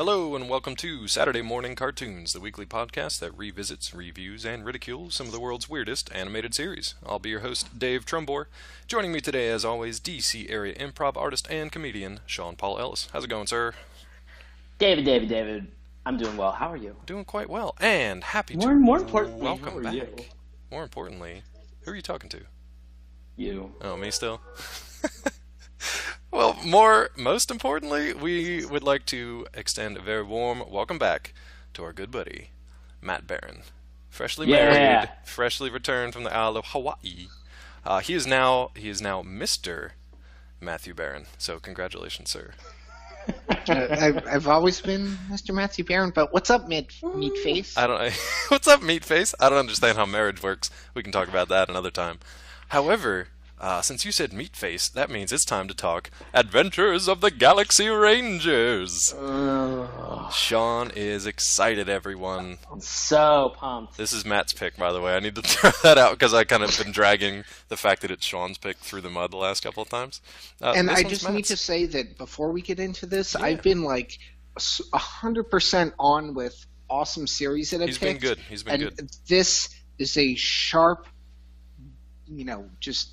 Hello and welcome to Saturday Mourning Cartoons, the weekly podcast that revisits, reviews, and ridicules some of the world's weirdest animated series. I'll be your host, Dave Trumbore. Joining me today, as always, DC area improv artist and comedian, Sean Paul Ellis. How's it going, sir? David. I'm doing well. How are you? Doing quite well, and happy More importantly, welcome how are back. you? More importantly, who are you talking to? You. Oh, me still? Well, most importantly, we would like to extend a very warm welcome back to our good buddy, Matt Barron. Freshly married, freshly returned from the Isle of Hawaii. He is now Mr. Matthew Barron. So congratulations, sir. I've always been Mr. Matthew Barron, but what's up, meat face? What's up, meat face? I don't understand how marriage works. We can talk about that another time. However, since you said meat face, that means it's time to talk Adventures of the Galaxy Rangers. Sean is excited, everyone. I'm so pumped. This is Matt's pick, by the way. I need to throw that out because I kind of been dragging the fact that it's Sean's pick through the mud the last couple of times. And I just need to say that before we get into this, I've been like 100% on with awesome series that I've picked. He's been good. He's been good. This is a sharp, just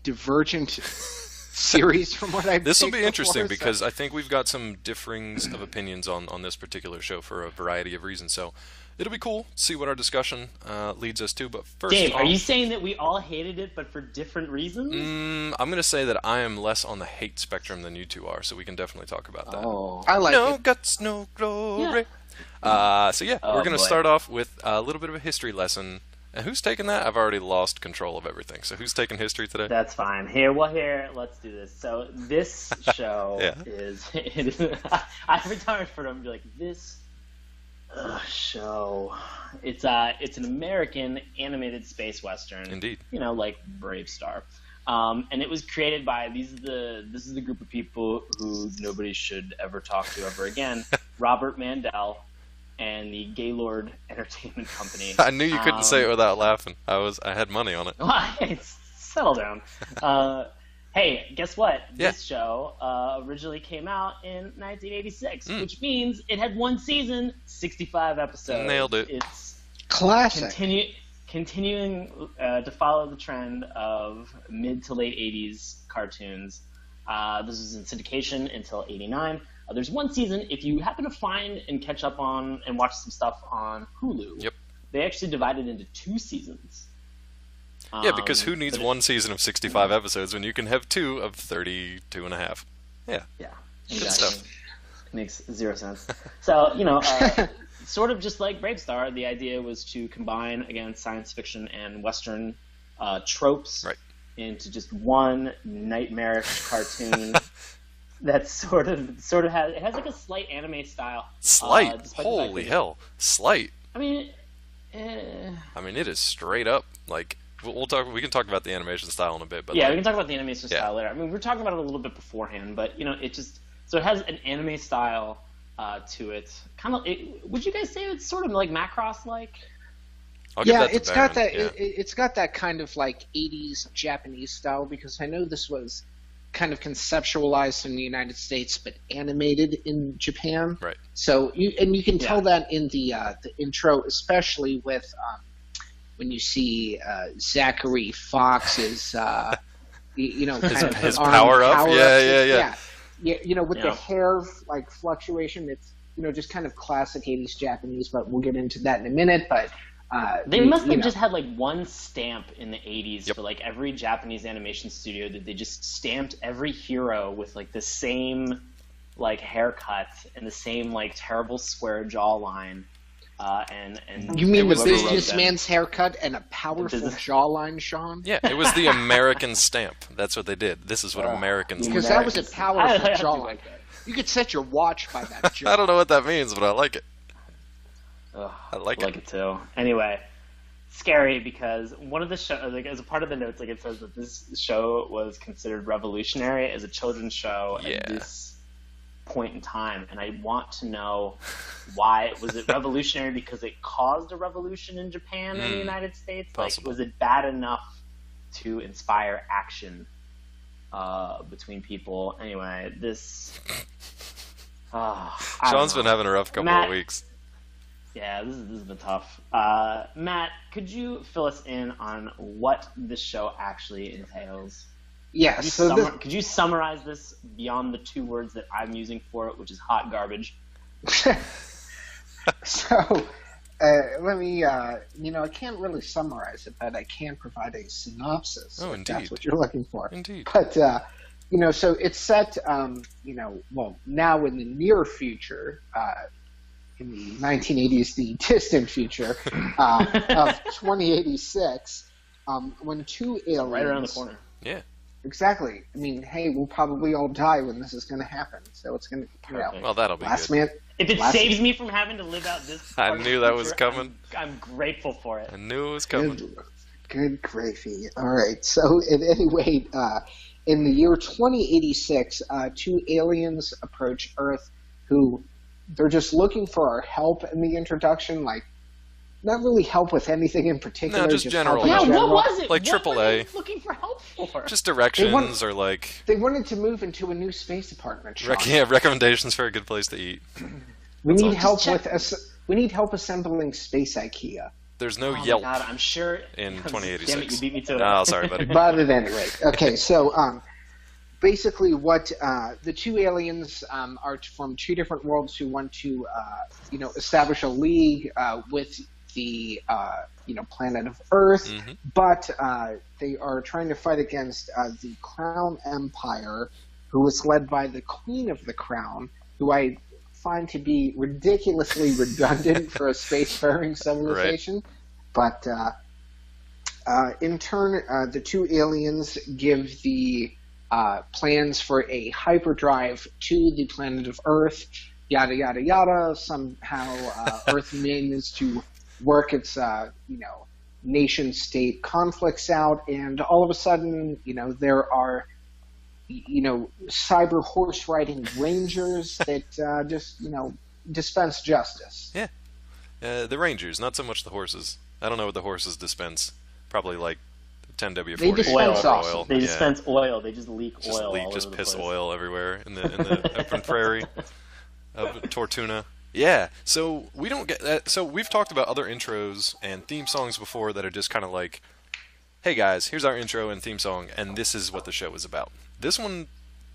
divergent series from what I've This will be before, interesting because I think we've got some differings of opinions on this particular show for a variety of reasons. So it'll be cool to see what our discussion leads us to. But first, Dave, are you saying that we all hated it, but for different reasons? I'm going to say that I am less on the hate spectrum than you two are, so we can definitely talk about that. Oh, I like no it. guts, no glory. Yeah. We're going to start off with a little bit of a history lesson. And who's taking that? I've already lost control of everything. So who's taking history today? That's fine. Here, let's do this. So this show every time I refer to it, I'm like, this show. It's an American animated space western. Indeed. Like Brave Star. And it was created by this is the group of people who nobody should ever talk to ever again. Robert Mandel and the Gaylord Entertainment Company. I knew you couldn't say it without laughing. I had money on it. Settle down. Hey, guess what? This show originally came out in 1986, which means it had one season, 65 episodes. Nailed it. It's classic. Continuing to follow the trend of mid to late 80s cartoons. This was in syndication until 89. There's one season, if you happen to find and catch up on and watch some stuff on Hulu, they actually divided into 2 seasons. Yeah, because who needs one season of 65 episodes when you can have 2 of 32 and a half? Yeah. Yeah, Good exactly. stuff. It makes 0 sense. So, sort of just like Brave Star, the idea was to combine, again, science fiction and Western tropes into just one nightmarish cartoon. That sort of has like a slight anime style. Slight? Holy hell. Slight. I mean, it is straight up like we can talk about the animation style in a bit, but we can talk about the animation style later. I mean, we're talking about it a little bit beforehand, but it has an anime style to it. Kind of, would you guys say it's sort of like Macross like? It's got that. It's got that kind of like 80s Japanese style, because I know this was kind of conceptualized in the United States, but animated in Japan. Right. So you can tell that in the intro, especially with when you see Zachary Fox's his power up. Yeah. With the hair like fluctuation. It's just kind of classic 80s Japanese, but we'll get into that in a minute. But they must have just had like one stamp in the 80s for like every Japanese animation studio, that they just stamped every hero with like the same like haircut and the same like terrible square jawline. And you mean the businessman's haircut and a powerful jawline, Sean? Yeah, it was the American stamp. That's what they did. This is what Americans do. Because that was a powerful jawline. You could set your watch by that jaw. I don't know what that means, but I like it. I like it too. Anyway, scary because one of the show, like as a part of the notes, like it says that this show was considered revolutionary as a children's show at this point in time, and I want to know why. Was it revolutionary because it caused a revolution in Japan and the United States? Possible. Like, was it bad enough to inspire action between people? Anyway, this Sean's been having a rough couple of weeks. Yeah, this has been tough. Matt, could you fill us in on what this show actually entails? Yes. Could you summarize this beyond the 2 words that I'm using for it, which is hot garbage? So, let me, I can't really summarize it, but I can provide a synopsis. Oh, indeed. That's what you're looking for. Indeed. But, so it's set, now in the near future, in the 1980s, the distant future of 2086, when 2 aliens... Right around the corner. Yeah. Exactly. I mean, hey, we'll probably all die when this is going to happen. So it's going to, well, that'll be good. If it saves me from having to live out this I knew that was coming. I'm grateful for it. I knew it was coming. Good gravy. All right. So, at any rate, in the year 2086, 2 aliens approach Earth who they're just looking for our help in the introduction, like, not really help with anything in particular. No, just general. Yeah, what was it? Like AAA. What were they looking for help for? Just directions or like... They wanted to move into a new space apartment, Sean. Recommendations for a good place to eat. We need help assembling space IKEA. There's no Yelp. God, I'm sure in 2086. Damn it, you beat me to it. Oh, sorry, buddy. But at any rate, okay. So, basically, what the 2 aliens are from 2 different worlds who want to, establish a league with the planet of Earth, but they are trying to fight against the Crown Empire, who is led by the Queen of the Crown, who I find to be ridiculously redundant for a spacefaring civilization. Right. But in turn, the 2 aliens give the plans for a hyperdrive to the planet of Earth, yada, yada, yada. Somehow Earth manages to work its, nation-state conflicts out, and all of a sudden, there are, cyber horse-riding rangers that just, dispense justice. Yeah. The rangers, not so much the horses. I don't know what the horses dispense. Probably like 10W40. They dispense oil. They dispense oil. They just leak oil. Just piss oil everywhere in the open prairie of Tortuna. Yeah, so we don't get that. So we've talked about other intros and theme songs before that are just kind of like, hey guys, here's our intro and theme song, and this is what the show is about. This one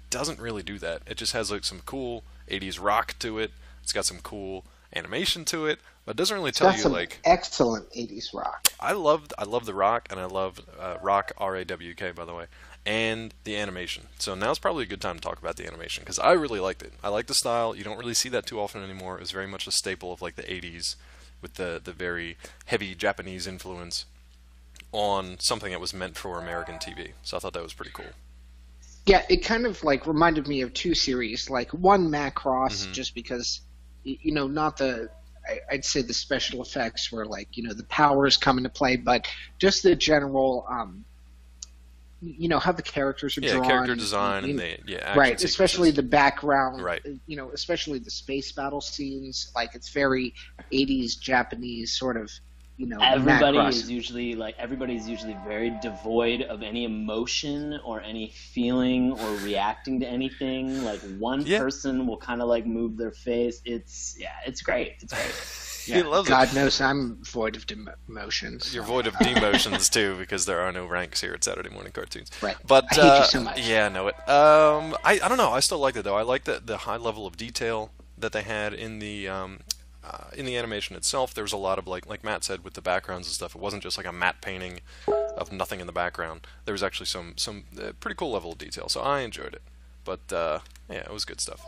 doesn't really do that. It just has like some cool 80s rock to it. It's got some cool animation to it, but it doesn't really tell you like excellent 80s rock. I love the rock, and I love rock, R-A-W-K, by the way, and the animation. So now's probably a good time to talk about the animation, because I really liked it. I like the style. You don't really see that too often anymore. It was very much a staple of like the 80s with the very heavy Japanese influence on something that was meant for American TV. So I thought that was pretty cool. Yeah, it kind of like reminded me of 2 series, like one Macross, just because, not the, I'd say the special effects were like, the powers come into play, but just the general, how the characters are drawn. Yeah, character design and right, especially the background. Right. Especially the space battle scenes. Like it's very 80s Japanese sort of. Everybody's usually very devoid of any emotion or any feeling or reacting to anything. Like one person will kind of like move their face. It's great. It's great. He loves God knows I'm void of emotions. You're void of demotions too, because there are no ranks here at Saturday Mourning Cartoons. Right. But I hate you so much. Yeah, I know it. I don't know. I still liked it though. I like the high level of detail that they had in the animation itself. There was a lot of like Matt said with the backgrounds and stuff. It wasn't just like a matte painting of nothing in the background. There was actually some pretty cool level of detail. So I enjoyed it. But it was good stuff.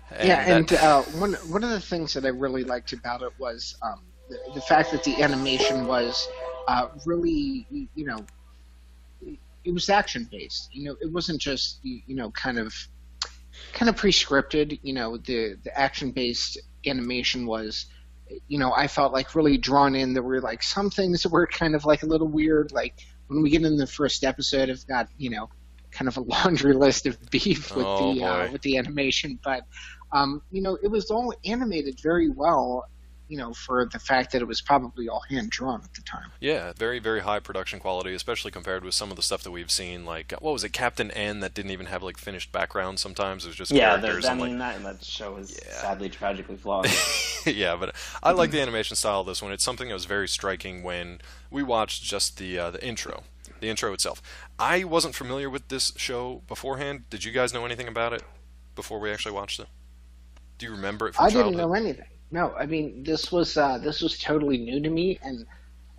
And one of the things that I really liked about it was the fact that the animation was really, it was action based. It wasn't just kind of pre-scripted. The action based animation was, I felt like really drawn in. There were like some things that were kind of like a little weird. Like when we get in the first episode, I've got kind of a laundry list of beef with the animation, but it was all animated very well, for the fact that it was probably all hand drawn at the time. Yeah, very, very high production quality, especially compared with some of the stuff that we've seen. Like, what was it, Captain N, that didn't even have like finished backgrounds sometimes. It was just characters. That show is sadly tragically flawed. Yeah, but I like the animation style of this one. It's something that was very striking when we watched just the intro. The intro itself. I wasn't familiar with this show beforehand. Did you guys know anything about it before we actually watched it? Do you remember it from childhood? I didn't know anything. No, I mean, this was totally new to me, and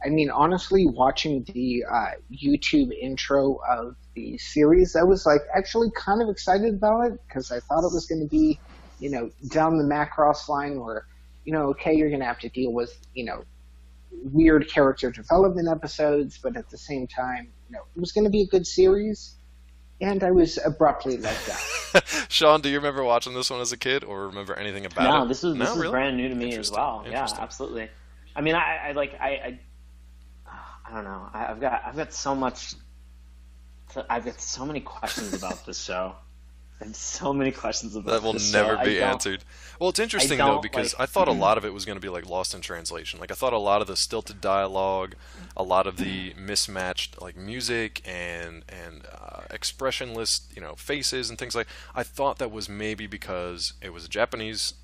I mean, honestly, watching the YouTube intro of the series, I was like actually kind of excited about it because I thought it was going to be, down the Macross line where, okay, you're going to have to deal with, weird character development episodes, but at the same time, it was going to be a good series, and I was abruptly let down. Sean, do you remember watching this one as a kid, or remember anything about it? No, this was really? Brand new to me as well. Yeah, absolutely. I mean, I don't know. I've got so much. I've got so many questions about this show. And so many questions about that will never be answered. Well, it's interesting though because I thought a lot of it was going to be like lost in translation. Like I thought a lot of the stilted dialogue, a lot of the mismatched like music and expressionless faces and things like. I thought that was maybe because it was a Japanese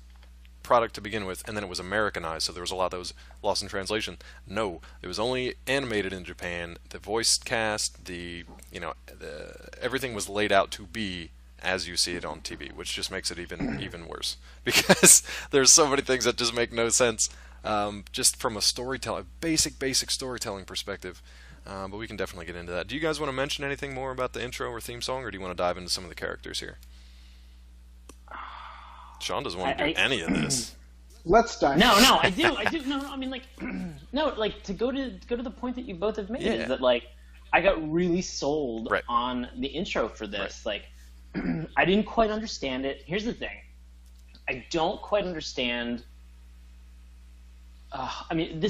product to begin with, and then it was Americanized, so there was a lot that was lost in translation. No, it was only animated in Japan. The voice cast, everything was laid out to be as you see it on TV, which just makes it even worse because there's so many things that just make no sense, just from a basic storytelling perspective. But we can definitely get into that. Do you guys want to mention anything more about the intro or theme song, or do you want to dive into some of the characters here? Sean doesn't want to do any of this. Let's dive. No, I do. No, I mean, like, no, like to go to the point that you both have made is that like I got really sold on the intro for this, like. I didn't quite understand it. Here's the thing. I don't quite understand. I mean,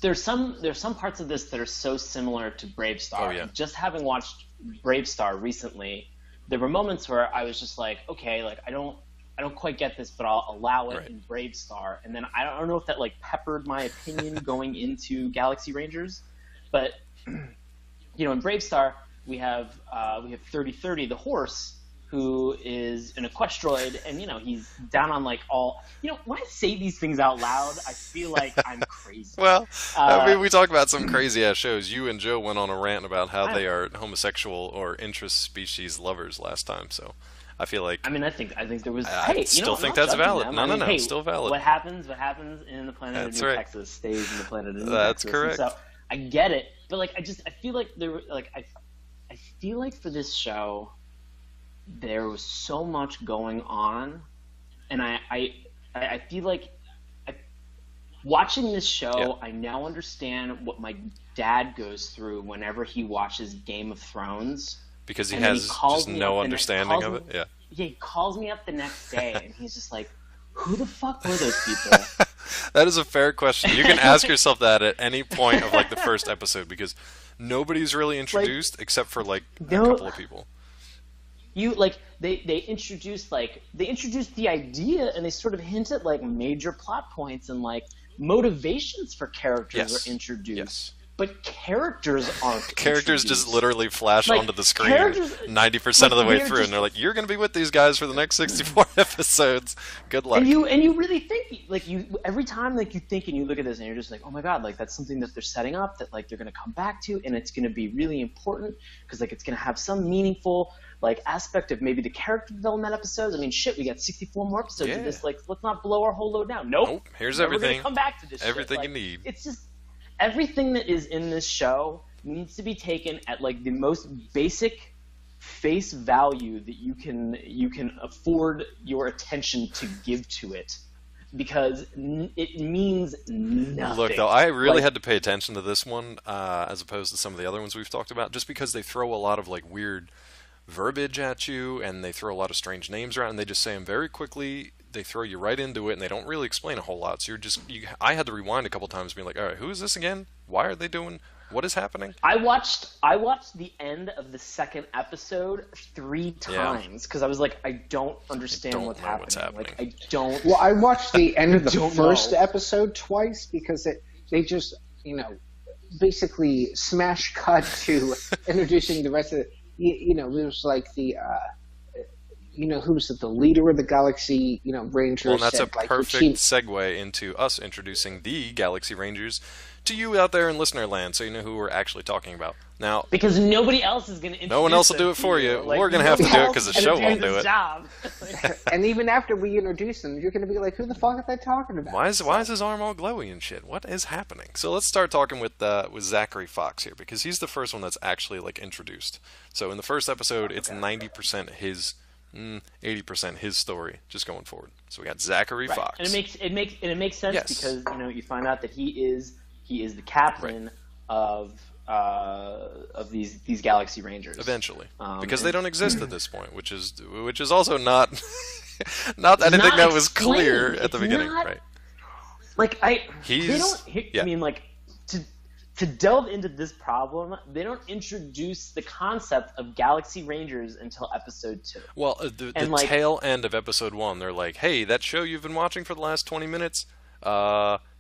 there's some parts of this that are so similar to Brave Star. Oh, yeah. Just having watched Brave Star recently, there were moments where I was just like, okay, like I don't quite get this, but I'll allow it in Brave Star. And then I don't know if that like peppered my opinion going into Galaxy Rangers, but in Brave Star we have 3030, the horse, who is an equestroid, and he's down on like all. When I say these things out loud, I feel like I'm crazy. Well, I mean, we talk about some crazy ass shows. You and Joe went on a rant about how they are homosexual or interspecies lovers last time, so I feel like. I mean, I think there was. I still think that's valid. No, hey, still valid. What happens in the planet of New Texas stays in the planet of New Texas. That's correct. And so I get it, but like I feel like there were like I feel like for this show. There was so much going on, and I feel like watching this show, I now understand what my dad goes through whenever he watches Game of Thrones. Because he has just no understanding of it? Yeah. Yeah, he calls me up the next day, and he's just like, who the fuck were those people? That is a fair question. You can ask yourself that at any point of like the first episode, because nobody's really introduced except for like a couple of people. They introduced the idea, and they sort of hint at like major plot points and like motivations for characters are introduced. Yes. But characters aren't. Characters just literally flash onto the screen 90% of the way through, and they're like, "You're going to be with these guys for the next 64 episodes. Good luck." And you really think every time you think and you look at this and you're just like, "Oh my god!" Like that's something that they're setting up that like they're going to come back to, and it's going to be really important because like it's going to have some meaningful like aspect of maybe the character development episodes. I mean, shit, we got 64 more episodes of this. Like, let's not blow our whole load down. Nope. Here's everything. We're gonna come back to this. Everything shit. you need. It's just everything that is in this show needs to be taken at like the most basic face value that you can afford your attention to give to it, because it means nothing. Look, though, I really had to pay attention to this one as opposed to some of the other ones we've talked about, just because they throw a lot of like weird verbiage at you, and they throw a lot of strange names around, and they just say them very quickly. They throw you right into it, and they don't really explain a whole lot. So I had to rewind a couple times, being like, "All right, who is this again? Why are they doing? What is happening? I watched the end of the second episode 3 times because I was like, I don't understand what's happening. Like, I don't. Well, I watched the end of the first episode twice because they just, basically smash cut to introducing the rest of it. It was like the. Who was the leader of the Galaxy, Rangers? Well, and that's a perfect segue into us introducing the Galaxy Rangers to you out there in listener land, so you know who we're actually talking about. Now, because nobody else is going to introduce no one else will do it for you. We're going to have to do it because the show won't do it. And even after we introduce them, you're going to be like, who the fuck are they talking about? Why is his arm all glowy and shit? What is happening? So let's start talking with Zachary Fox here, because he's the first one that's actually introduced. So in the first episode, it's 90% his... 80% his story, just going forward. So we got Zachary Fox, and it makes sense because you find out that he is the captain of these Galaxy Rangers eventually, because they don't exist at this point, which is also not I didn't think that was clear at the beginning, right? To delve into this problem, they don't introduce the concept of Galaxy Rangers until episode 2. Well, the tail end of episode 1, they're like, hey, that show you've been watching for the last 20 minutes,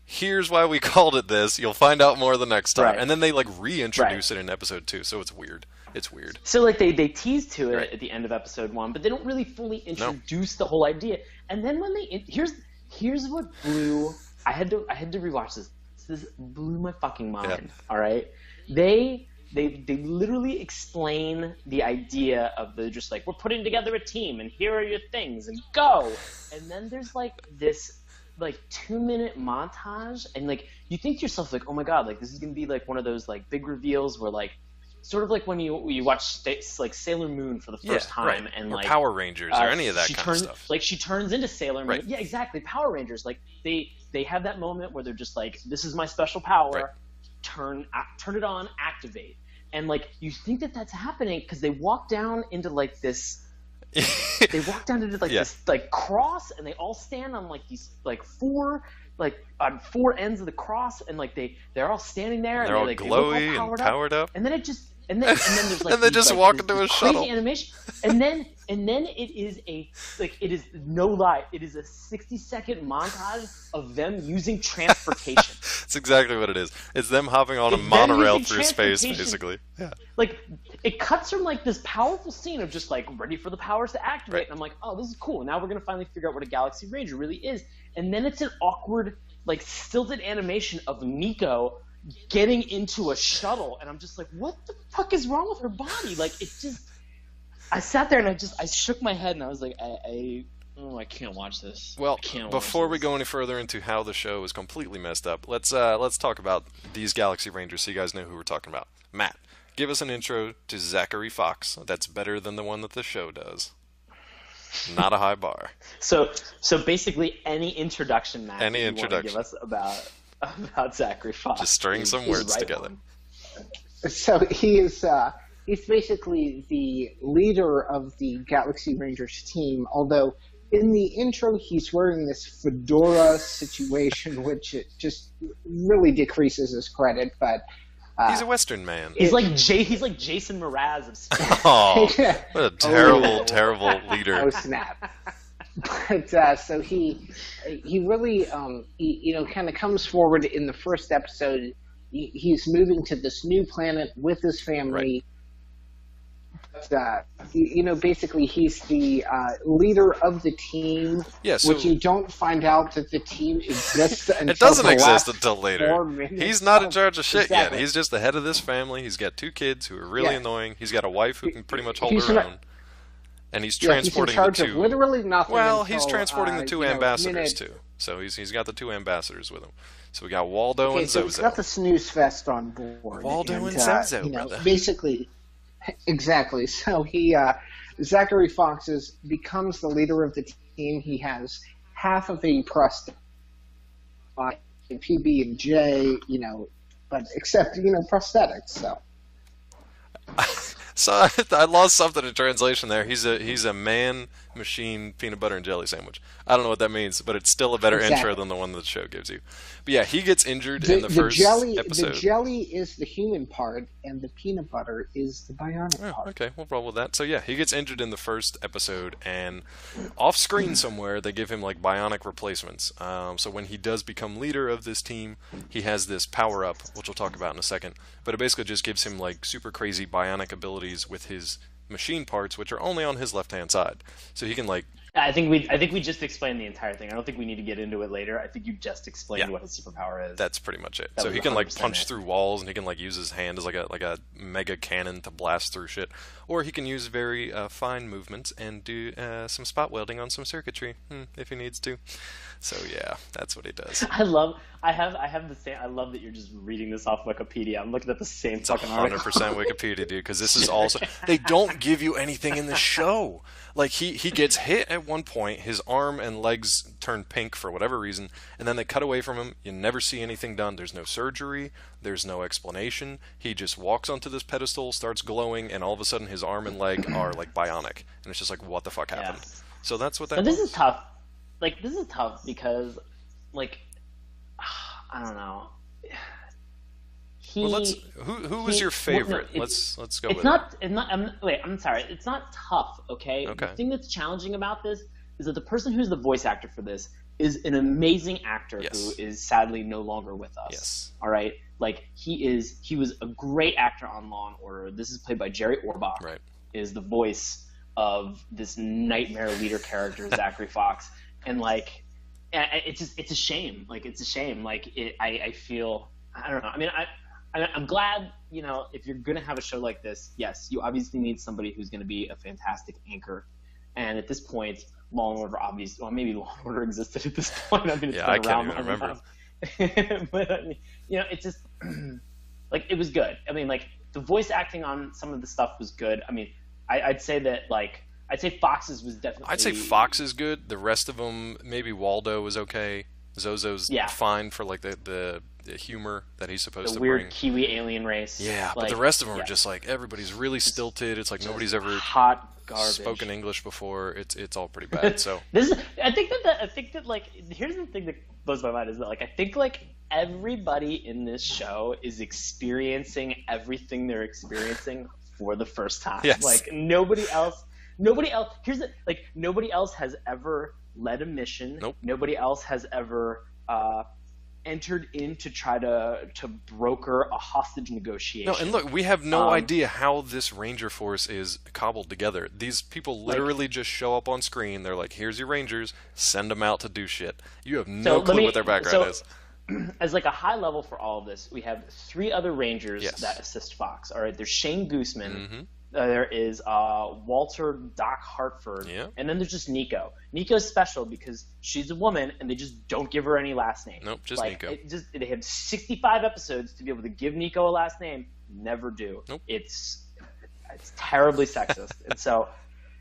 here's why we called it this. You'll find out more the next time. Right. And then they reintroduce it in episode 2, so it's weird. It's weird. So they tease to it at the end of episode 1, but they don't really fully introduce the whole idea. And then when here's what blew. I had to rewatch this. This blew my fucking mind. All right, they literally explain the idea of the just we're putting together a team and here are your things and go. And then there's this 2-minute montage and you think to yourself oh my god, this is gonna be one of those big reveals where sort of when you watch Sailor Moon for the first time and or Power Rangers or any of that kind of stuff. She turns into Sailor Moon. Right. Yeah, exactly. Power Rangers. They have that moment where they're just this is my special power. Right. Turn it on, activate. And you think that that's happening because they walk down into this. They walk down into this cross, and they all stand on these four on 4 ends of the cross, and they're all standing there, they're and all glowy and powered up. And then it just and then there's and they just walk into a shuttle. Crazy animation, and then it is it is no lie. It is a 60-second montage of them using transportation. That's exactly what it is. It's them hopping on a monorail through space, basically. Yeah. It cuts from this powerful scene of just ready for the powers to activate, right. And I'm like, oh, this is cool. Now we're gonna finally figure out what a Galaxy Ranger really is. And then it's an awkward, stilted animation of Miko getting into a shuttle, and I'm just what the fuck is wrong with her body? I sat there and I shook my head and I was like, I can't watch this. Well, before we go any further into how the show is completely messed up, let's talk about these Galaxy Rangers so you guys know who we're talking about. Matt, give us an intro to Zachary Fox that's better than the one that the show does. Not a high bar. So basically any introduction, Matt, any you introduction. Want to give us about Zachary Fox. Just string some words together. So he's basically the leader of the Galaxy Rangers team, although in the intro he's wearing this fedora situation, which it just really decreases his credit, but he's a Western man. He's like Jason Mraz of Spain. Oh, what a terrible leader. Oh, snap. But so he really kind of comes forward in the first episode. He's moving to this new planet with his family. Right. But, basically he's the leader of the team, which you don't find out that the team exists until it doesn't exist until later. He's not in charge of shit yet. He's just the head of this family. He's got 2 kids who are really annoying. He's got a wife who can pretty much hold her own. And he's transporting he's in charge the 2. Of literally nothing. Well, he's transporting the 2 ambassadors too. So he's got the 2 ambassadors with him. So we got Waldo and Zozo. He's got the snooze fest on board. Waldo and Zozo, brother. Basically, exactly. So Zachary Fox becomes the leader of the team. He has half of a prosthetic, PB and J, but except prosthetics. So. So I lost something in translation there. He's a man machine peanut butter and jelly sandwich. I don't know what that means, but it's still a better intro than the one that the show gives you. But yeah, he gets injured in the first episode. The jelly is the human part, and the peanut butter is the bionic part. Okay, we'll roll with that. So yeah, he gets injured in the first episode, and off screen somewhere they give him like bionic replacements. So when he does become leader of this team, he has this power up, which we'll talk about in a second. But it basically just gives him like super crazy bionic abilities with his machine parts, which are only on his left-hand side. So he can like... I think we just explained the entire thing. I don't think we need to get into it later. I think you just explained what his superpower is. That's pretty much it. So he can like punch through walls, and he can like use his hand as like a mega cannon to blast through shit, or he can use very fine movements and do some spot welding on some circuitry if he needs to. So yeah, that's what he does. I have the same. I love that you're just reading this off Wikipedia. I'm looking at the same fucking article. 100% Wikipedia, dude, because this is also... They don't give you anything in the show. Like, he gets hit at one point, his arm and legs turn pink for whatever reason, and then they cut away from him. You never see anything done. There's no surgery. There's no explanation. He just walks onto this pedestal, starts glowing, and all of a sudden his arm and leg are, like, bionic. And it's just like, what the fuck happened? Yeah. So that's what that was. This is tough. Like, this is tough because, like, I don't know. Who was your favorite? Let's go with it. I'm sorry. It's not tough, okay? The thing that's challenging about this is that the person who's the voice actor for this is an amazing actor who is sadly no longer with us. Yes. All right? Like, he was a great actor on Law and Order. This is played by Jerry Orbach. Right. Is the voice of this nightmare leader character, Zachary Fox. And, like, it's a shame. Like, it's a shame. Like, I feel, I don't know. I mean, I'm glad, you know, if you're going to have a show like this, yes, you obviously need somebody who's going to be a fantastic anchor. And at this point, Law & Order maybe Law & Order existed at this point. I mean, it's been around can't even remember. But, I mean, you know, it just, like, it was good. I mean, like, the voice acting on some of the stuff was good. I mean, I'd say that, like, Fox's was definitely... I'd say Fox is good. The rest of them, maybe Waldo was okay. Zozo's fine for, like, the humor that he's supposed to bring. The weird Kiwi alien race. Yeah, like, but the rest of them are just like, everybody's really stilted. It's like nobody's ever spoken English before. It's all pretty bad. So I think that like, here's the thing that blows my mind is that, like, I think, like, everybody in this show is experiencing everything they're experiencing for the first time. Yes. Like, nobody else nobody else has ever led a mission. Nope. Nobody else has ever entered in to try to broker a hostage negotiation. No, and look, we have no idea how this Ranger force is cobbled together. These people literally just show up on screen. They're like, here's your Rangers, send them out to do shit. You have no clue what their background is. As like a high level for all of this, we have 3 other Rangers that assist Fox. All right, there's Shane Gooseman. Mm-hmm. There is Walter Doc Hartford, and then there's just Nico. Nico's special because she's a woman, and they just don't give her any last name. Nope, just Nico. They have 65 episodes to be able to give Nico a last name. Never do. Nope. It's terribly sexist. And so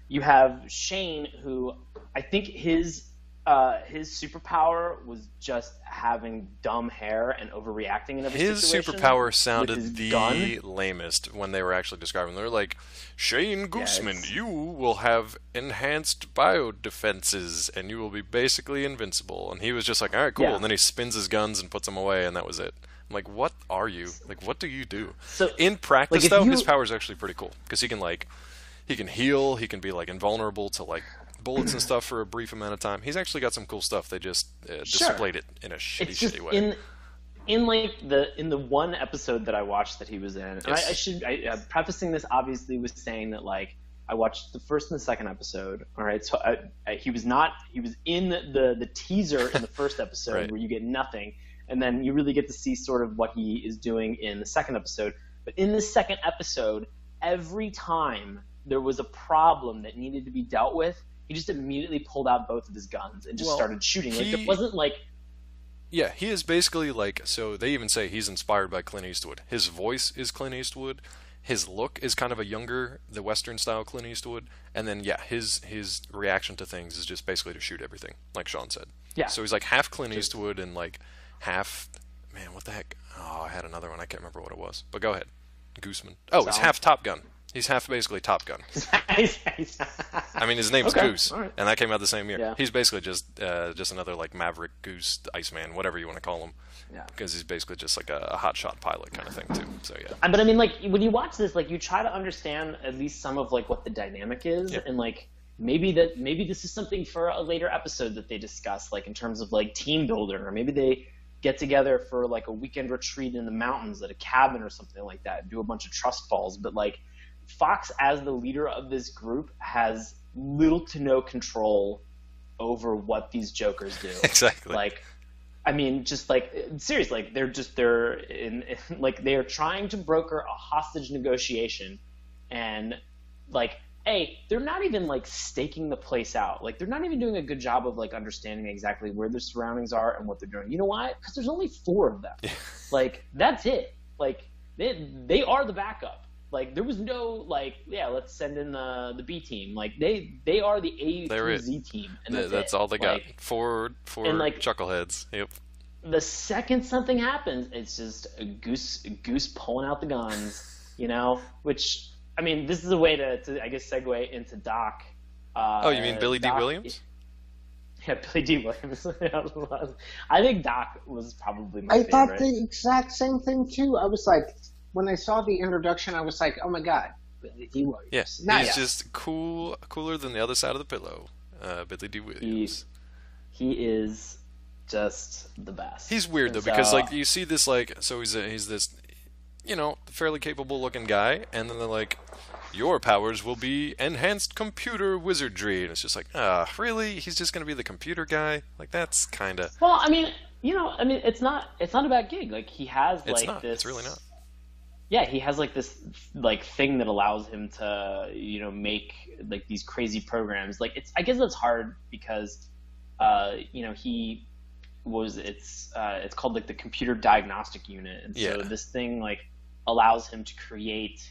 you have Shane, who I think his superpower was just having dumb hair and overreacting in every situation. His superpower sounded the lamest when they were actually describing. They're like, Shane Gooseman, you will have enhanced biodefenses, and you will be basically invincible. And he was just like, all right, cool. Yeah. And then he spins his guns and puts them away, and that was it. I'm like, what are you? Like, what do you do? So, in practice, though, his power is actually pretty cool because he can heal, he can be like invulnerable to like bullets and stuff for a brief amount of time. He's actually got some cool stuff. They just displayed it in a shitty way. In the one episode that I watched that he was in, and I'm prefacing this obviously with saying that, like, I watched the first and the second episode. All right, so he was in the teaser in the first episode right. where you get nothing, and then you really get to see sort of what he is doing in the second episode. But in the second episode, every time there was a problem that needed to be dealt with, he just immediately pulled out both of his guns and just started shooting. Like, it wasn't like... Yeah, he is basically like... So they even say he's inspired by Clint Eastwood. His voice is Clint Eastwood. His look is kind of the Western-style Clint Eastwood. And then, his reaction to things is just basically to shoot everything, like Sean said. Yeah. So he's like half Clint Eastwood and like half... Man, what the heck? Oh, I had another one. I can't remember what it was. But go ahead. Gooseman. Oh, it's half Top Gun. He's half basically Top Gun. I mean, his name's Goose, right. And that came out the same year. Yeah. He's basically just another like Maverick, Goose, Iceman, whatever you want to call him. Yeah. Because he's basically just like a hotshot pilot kind of thing too. So yeah. But I mean, like when you watch this, like you try to understand at least some of like what the dynamic is, and like maybe this is something for a later episode that they discuss, like in terms of like team building, or maybe they get together for like a weekend retreat in the mountains at a cabin or something like that, and do a bunch of trust falls. But like Fox, as the leader of this group, has little to no control over what these jokers do. Exactly. Like, I mean, just like seriously, like they're trying to broker a hostage negotiation, and like, they're not even like staking the place out. Like, they're not even doing a good job of like understanding exactly where their surroundings are and what they're doing. You know why? Because there's only 4 of them. Like, that's it. Like, they are the backup. Like, there was no, like, let's send in the B team. Like, they are the A through Z team. And that's all they got. Four like, chuckleheads. Yep. The second something happens, it's just a goose pulling out the guns, you know? Which, I mean, this is a way to I guess, segue into Doc. You mean Billy D. Williams? Yeah, Billy D. Williams. I think Doc was probably my favorite. I thought the exact same thing, too. I was like... When I saw the introduction, I was like, "Oh my God, Billy D. Williams!" Yes, he's just cooler than the other side of the pillow. Billy D. Williams. He is just the best. He's weird though, because like you see this he's this, fairly capable looking guy, and then they're like, "Your powers will be enhanced computer wizardry," and it's just like, really? He's just gonna be the computer guy? Like that's kind of. Well, I mean, it's not a bad gig. Like he has this. It's really not. Yeah, he has like this like thing that allows him to make like these crazy programs. Like I guess that's hard because he was it's called like the computer diagnostic unit, and so this thing like allows him to create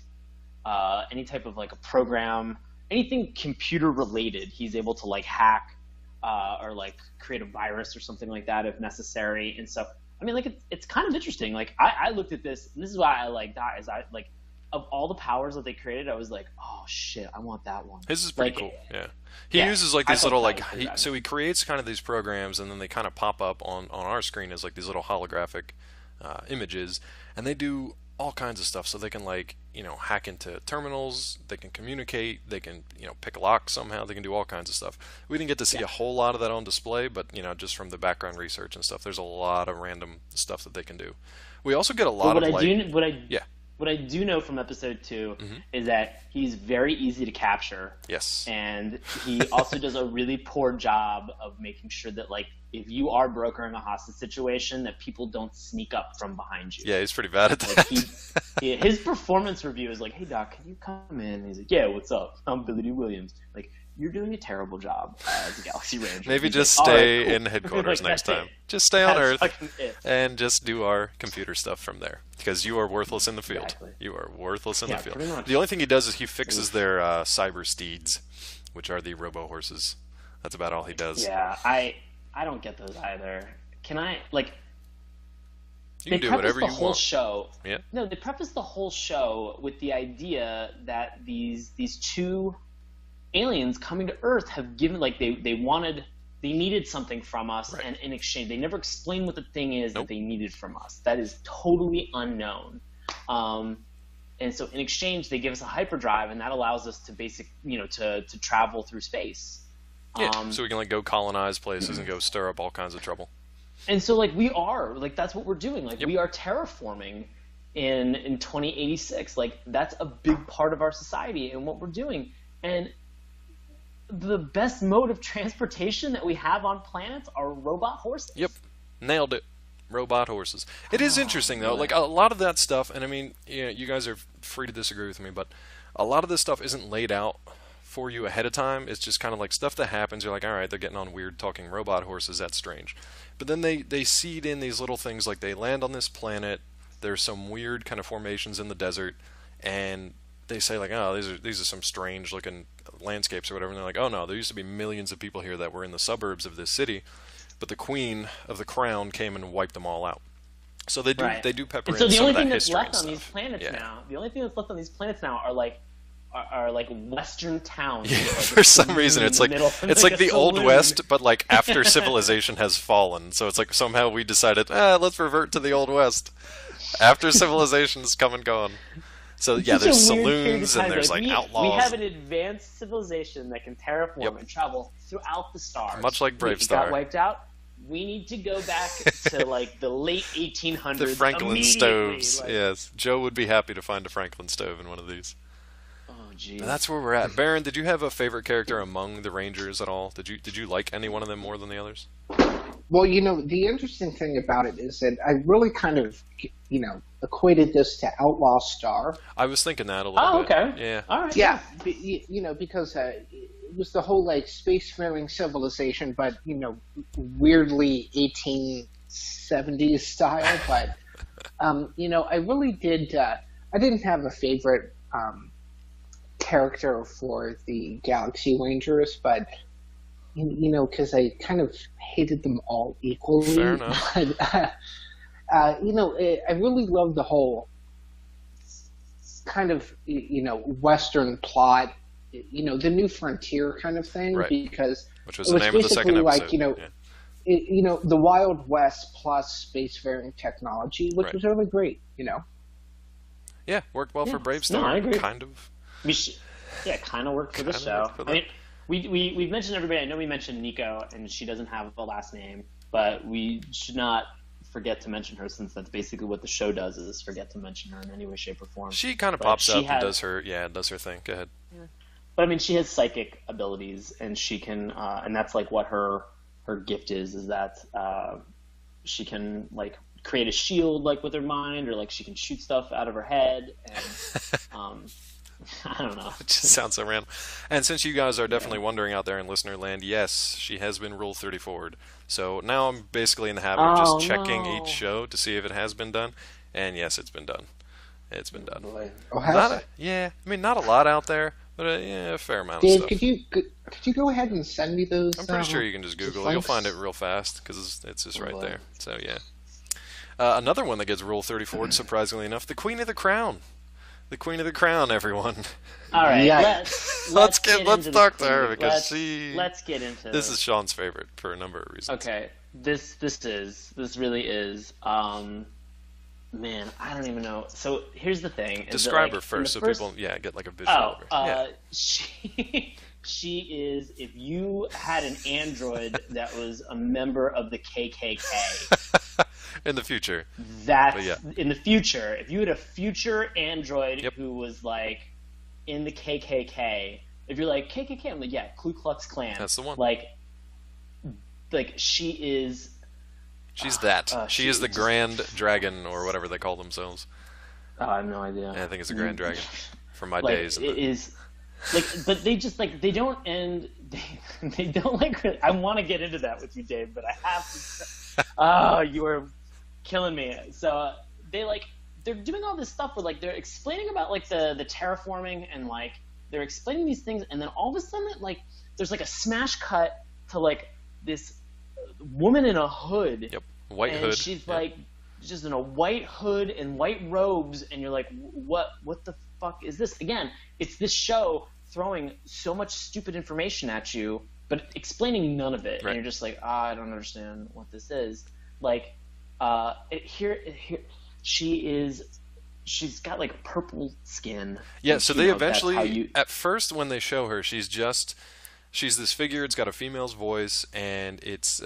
any type of like a program, anything computer related. He's able to like hack or like create a virus or something like that if necessary, and so. I mean, like, it's kind of interesting. Like, I looked at this, and this is why I like that, is of all the powers that they created, I was like, oh, shit, I want that one. His is pretty cool, yeah. He uses, like, these little, like, so he creates kind of these programs, and then they kind of pop up on our screen as, like, these little holographic images, and they do all kinds of stuff. So they can, like, hack into terminals, they can communicate, they can, pick locks somehow, they can do all kinds of stuff. We didn't get to see a whole lot of that on display, but, just from the background research and stuff, there's a lot of random stuff that they can do. We also get a lot of, What I do know from episode 2 is that he's very easy to capture. Yes. And he also does a really poor job of making sure that, like, if you are brokering a hostage situation, that people don't sneak up from behind you. Yeah, he's pretty bad at that. His performance review is like, "Hey, Doc, can you come in?" And he's like, "Yeah, what's up? I'm Billy D. Williams." Like, you're doing a terrible job as a Galaxy Ranger. Maybe just stay in headquarters next time. Just stay on Earth and just do our computer stuff from there. Because you are worthless in the field. Exactly. You are worthless in the field. The only thing he does is he fixes their cyber steeds, which are the robo horses. That's about all he does. Yeah, I don't get those either. Can I, like... You can do whatever you want. Whole show. Yeah. No, they preface the whole show with the idea that these 2 aliens coming to Earth have given, like, they needed something from us, and in exchange, they never explain what the thing is that they needed from us. That is totally unknown. And so in exchange, they give us a hyperdrive, and that allows us to to travel through space. Yeah, so we can like go colonize places and go stir up all kinds of trouble. And so like that's what we're doing. Like we are terraforming in 2086. Like that's a big part of our society and what we're doing. And the best mode of transportation that we have on planets are robot horses. Yep, nailed it. Robot horses. It is interesting though. Like a lot of that stuff, and I mean, you guys are free to disagree with me, but a lot of this stuff isn't laid out for you ahead of time. It's just kind of like stuff that happens. You're like, all right, they're getting on weird talking robot horses. That's strange. But then they seed in these little things, like they land on this planet. There's some weird kind of formations in the desert, and they say like, oh, these are some strange looking landscapes or whatever. And they're like, oh no, there used to be millions of people here that were in the suburbs of this city, but the Queen of the Crown came and wiped them all out. So they do pepper in some of that history and stuff. The only thing that's left on these planets now are like are like Western towns. Yeah, like for some reason, it's like the Old West, but like after civilization has fallen. So it's like somehow we decided, let's revert to the Old West after civilization's come and gone. So yeah, there's saloons and there's like outlaws. We have an advanced civilization that can terraform and travel throughout the stars. Much like Brave Star. Got wiped out. We need to go back to like the late 1800s. The Franklin stoves. Like, yes, Joe would be happy to find a Franklin stove in one of these. Oh, geez. That's where we're at. Baron, did you have a favorite character among the Rangers at all? Did you like any one of them more than the others? Well, the interesting thing about it is that I really kind of, equated this to Outlaw Star. I was thinking that a little bit. Oh, okay. Yeah. All right. Yeah, because it was the whole like spacefaring civilization, but weirdly 1870s style. But I really did. I didn't have a favorite character for the Galaxy Rangers, but because I kind of hated them all equally. Fair enough. But, I really love the whole kind of, Western plot, the New Frontier kind of thing, right. Because which was the name of the second episode. Like, the Wild West plus spacefaring technology, which was really great, Yeah, worked well for Brave Star. No, I agree. Kind of. Kind of worked for the show. I mean, we've mentioned everybody. I know we mentioned Nico, and she doesn't have a last name, but we should not forget to mention her, since that's basically what the show does, is forget to mention her in any way, shape, or form. She kind of pops up and does her thing. Go ahead. Yeah. But I mean, she has psychic abilities, and she can, and that's like what her gift is that she can like create a shield like with her mind, or like she can shoot stuff out of her head, and I don't know. It just sounds so random. And since you guys are definitely wondering out there in listener land, yes, she has been Rule 34'd. So now I'm basically in the habit of just checking each show to see if it has been done. And yes, it's been done. It's been done. Oh, has it? Yeah, I mean, not a lot out there, but a fair amount Dave, of stuff. could you go ahead and send me those? I'm pretty sure you can just Google it. You'll find it real fast, because it's just right there. So yeah. Another one that gets Rule 34'd, surprisingly enough, the Queen of the Crown. The Queen of the Crown, everyone. All right, let's talk to her, because let's get into this is Sean's favorite for a number of reasons. Okay, this really is. Man, I don't even know. So here's the thing. Describe her first, so people get like a visual of her. She is, if you had an android that was a member of the KKK. In the future. In the future. If you had a future android who was like in the KKK, if you're like KKK, I'm like, yeah, Ku Klux Klan. That's the one. Like she is. She's that. She is the Grand Dragon, or whatever they call themselves. Oh, I have no idea. Yeah, I think it's a Grand Dragon from my days. It is. Like, but they just like they don't end. They don't like. I want to get into that with you, Dave, but I have to. Oh, you are killing me. So they're doing all this stuff where like they're explaining about like the terraforming, and like they're explaining these things, and then all of a sudden like there's like a smash cut to like this woman in a hood. Yep, white hood. And she's like just in a white hood and white robes, and you're like, what the fuck is this? Again, it's this show throwing so much stupid information at you, but explaining none of it, and you're just like, I don't understand what this is. Like, here, she's got like purple skin. Yeah, so they eventually, at first when they show her, she's this figure. It's got a female's voice, and it's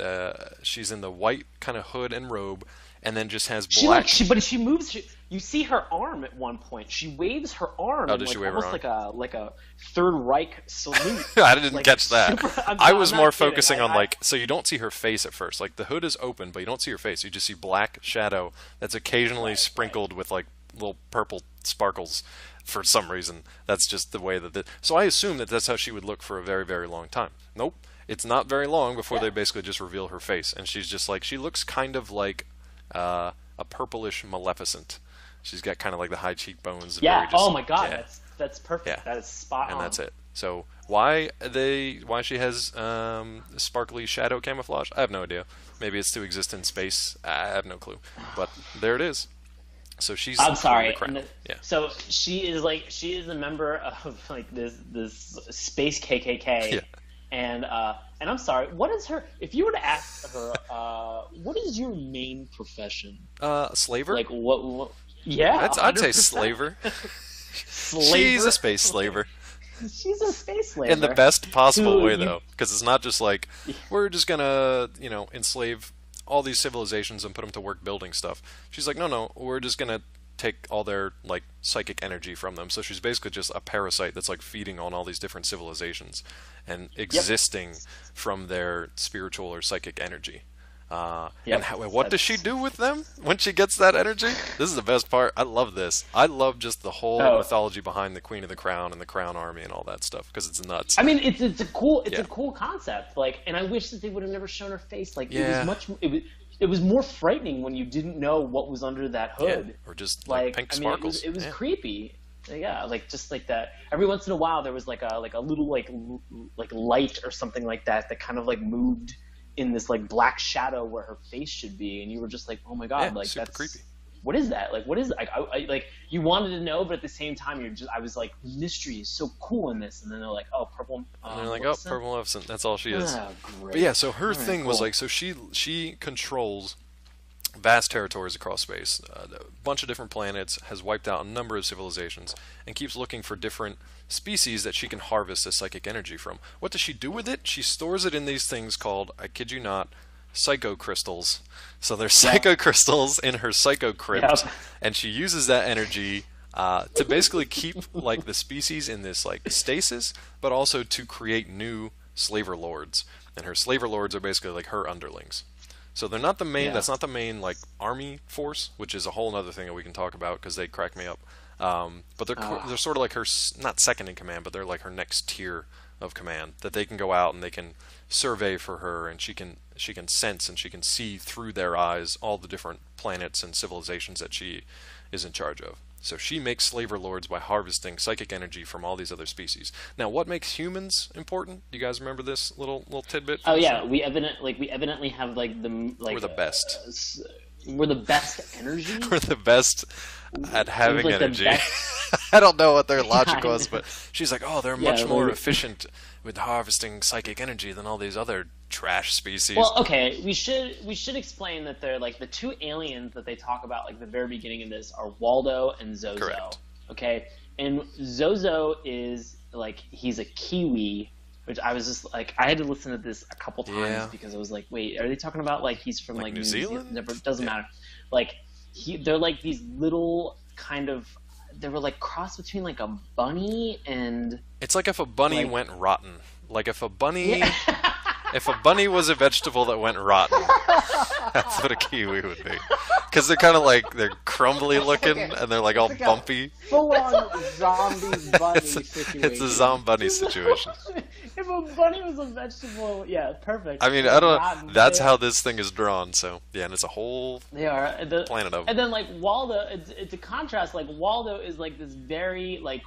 she's in the white kind of hood and robe, and then just has black. But she moves. You see her arm at one point. She waves her arm. Oh, does she wave her arm? Like a Third Reich salute. I didn't catch that. I was more focusing on like, so you don't see her face at first. Like the hood is open, but you don't see her face. You just see black shadow that's occasionally sprinkled with like little purple sparkles. For some reason, that's just the way that. So I assume that that's how she would look for a very, very long time. Nope, it's not very long before they basically just reveal her face, and she's just like, she looks kind of like a purplish Maleficent. She's got kind of like the high cheekbones. Yeah. Oh my God, that's perfect. Yeah. That is spot on. And that's it. So why she has sparkly shadow camouflage? I have no idea. Maybe it's to exist in space. I have no clue. But there it is. So she's I'm sorry. Yeah. So she is a member of like this space KKK, yeah. and I'm sorry. What is her? If you were to ask her, what is your main profession? Slaver. Like what yeah, I'd say slaver. She's a space slaver. She's a space slaver. In the best possible way, though, because it's not just like, we're just gonna, enslave all these civilizations and put them to work building stuff. She's like, no, we're just gonna take all their, like, psychic energy from them. So she's basically just a parasite that's, like, feeding on all these different civilizations and existing from their spiritual or psychic energy. And what does she do with them when she gets that energy? This is the best part. I love this. I love just the whole mythology behind the Queen of the Crown and the Crown Army and all that stuff because it's nuts. I mean, it's a cool concept. Like, and I wish that they would have never shown her face. Like, it was more frightening when you didn't know what was under that hood, or just like pink sparkles. It was creepy. Yeah, like just like that. Every once in a while, there was like a little like light or something like that kind of like moved in this like black shadow where her face should be, and you were just like, oh my god, like super that's creepy. What is that? Like, what is like? I like you wanted to know, but at the same time, I was like, mystery is so cool in this, and then they're like, oh, purple. And they're like, oh, Purple Maleficent. That's all she is. Oh, great. But yeah, so her thing was like, so she controls vast territories across space, a bunch of different planets, has wiped out a number of civilizations, and keeps looking for different species that she can harvest this psychic energy from. What does she do with it? She stores it in these things called, I kid you not, psycho crystals. So there's psycho crystals in her psycho crypt, and she uses that energy to basically keep like the species in this like stasis, but also to create new slaver lords. And her slaver lords are basically like her underlings. So they're not the main. That's not the main like army force, which is a whole other thing that we can talk about because they crack me up. But they're sort of like her, not second in command, but they're like her next tier of command that they can go out and they can survey for her, and she can sense and she can see through their eyes all the different planets and civilizations that she is in charge of. So she makes slaver lords by harvesting psychic energy from all these other species. Now, what makes humans important? Do you guys remember this little tidbit? Oh yeah, we evidently have like we're the best. We're the best energy. We're the best at having energy. I don't know what their logic was, but she's like, oh, they're much more efficient with harvesting psychic energy than all these other trash species. Well, okay, we should explain that they're like the two aliens that they talk about like the very beginning of this are Waldo and Zozo. Correct. Okay, and Zozo is like he's a Kiwi, which I was just like I had to listen to this a couple times because I was like, wait, are they talking about like he's from like New Zealand? Never doesn't matter. Like they're like these little kind of. They were like cross between like a bunny and. It's like if a bunny went rotten. Like if a bunny, if a bunny was a vegetable that went rotten, that's what a kiwi would be. Because they're kind of like they're crumbly looking and they're like all bumpy. Full-on zombie bunny situation. It's a zombie situation. If a bunny was a vegetable, yeah, perfect. I mean, I don't know. That's how this thing is drawn. So yeah, and it's a whole planet of them. And then like Waldo, it's a contrast. Like Waldo is like this very like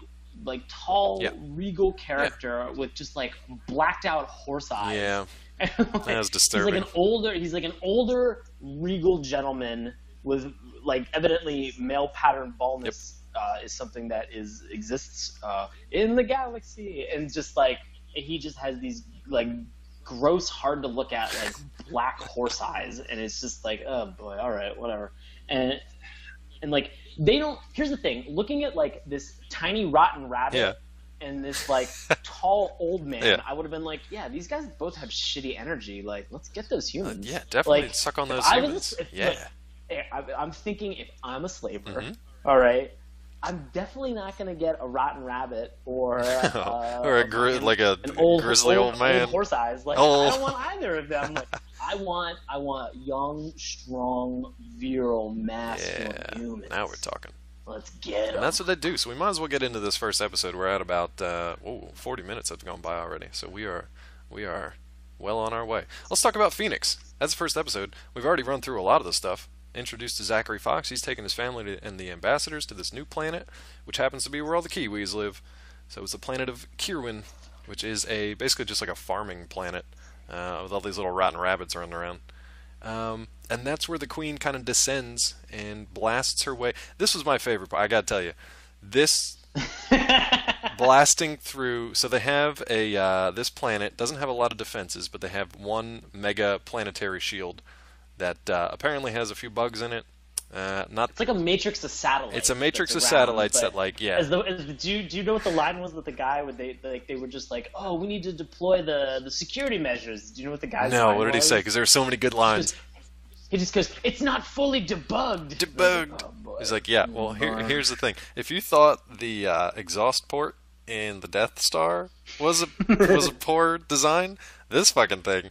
tall, regal character with just like blacked out horse eyes. Yeah, like, that's disturbing. He's like an older regal gentleman with like evidently male pattern baldness is something that exists in the galaxy, and just like he just has these like gross, hard to look at like black horse eyes, and it's just like, oh boy, all right, whatever, and like. They don't. Here's the thing. Looking at like this tiny rotten rabbit and this like tall old man, I would have been like, yeah, these guys both have shitty energy. Like, let's get those humans. Yeah, definitely like, suck on those humans. I'm thinking if I'm a slaver, all right, I'm definitely not going to get a rotten rabbit or or a grizzly old man, old horse eyes. Like, I don't want either of them. Like, I want young, strong, virile, masculine humans. Now we're talking. Let's get them. And that's what they do. So we might as well get into this first episode. We're at about 40 minutes have gone by already. So we are well on our way. Let's talk about Phoenix. That's the first episode. We've already run through a lot of the stuff. Introduced to Zachary Fox. He's taking his family and the ambassadors to this new planet, which happens to be where all the Kiwis live. So it's the planet of Kirwin, which is basically just like a farming planet with all these little rotten rabbits running around. And that's where the queen kind of descends and blasts her way. This was my favorite part. I gotta tell you, this blasting through. So they have this planet doesn't have a lot of defenses, but they have one mega planetary shield that apparently has a few bugs in it. It's like a matrix of satellites. It's a matrix of satellites that, like, yeah. Do you know what the line was with the guy when they were just like, oh, we need to deploy the security measures? Do you know what the guy's line was? No, what did he say? Because there are so many good lines. He just goes, it's not fully debugged. Debugged. Oh, he's like, yeah, well, here's the thing. If you thought the exhaust port in the Death Star was a poor design, this fucking thing,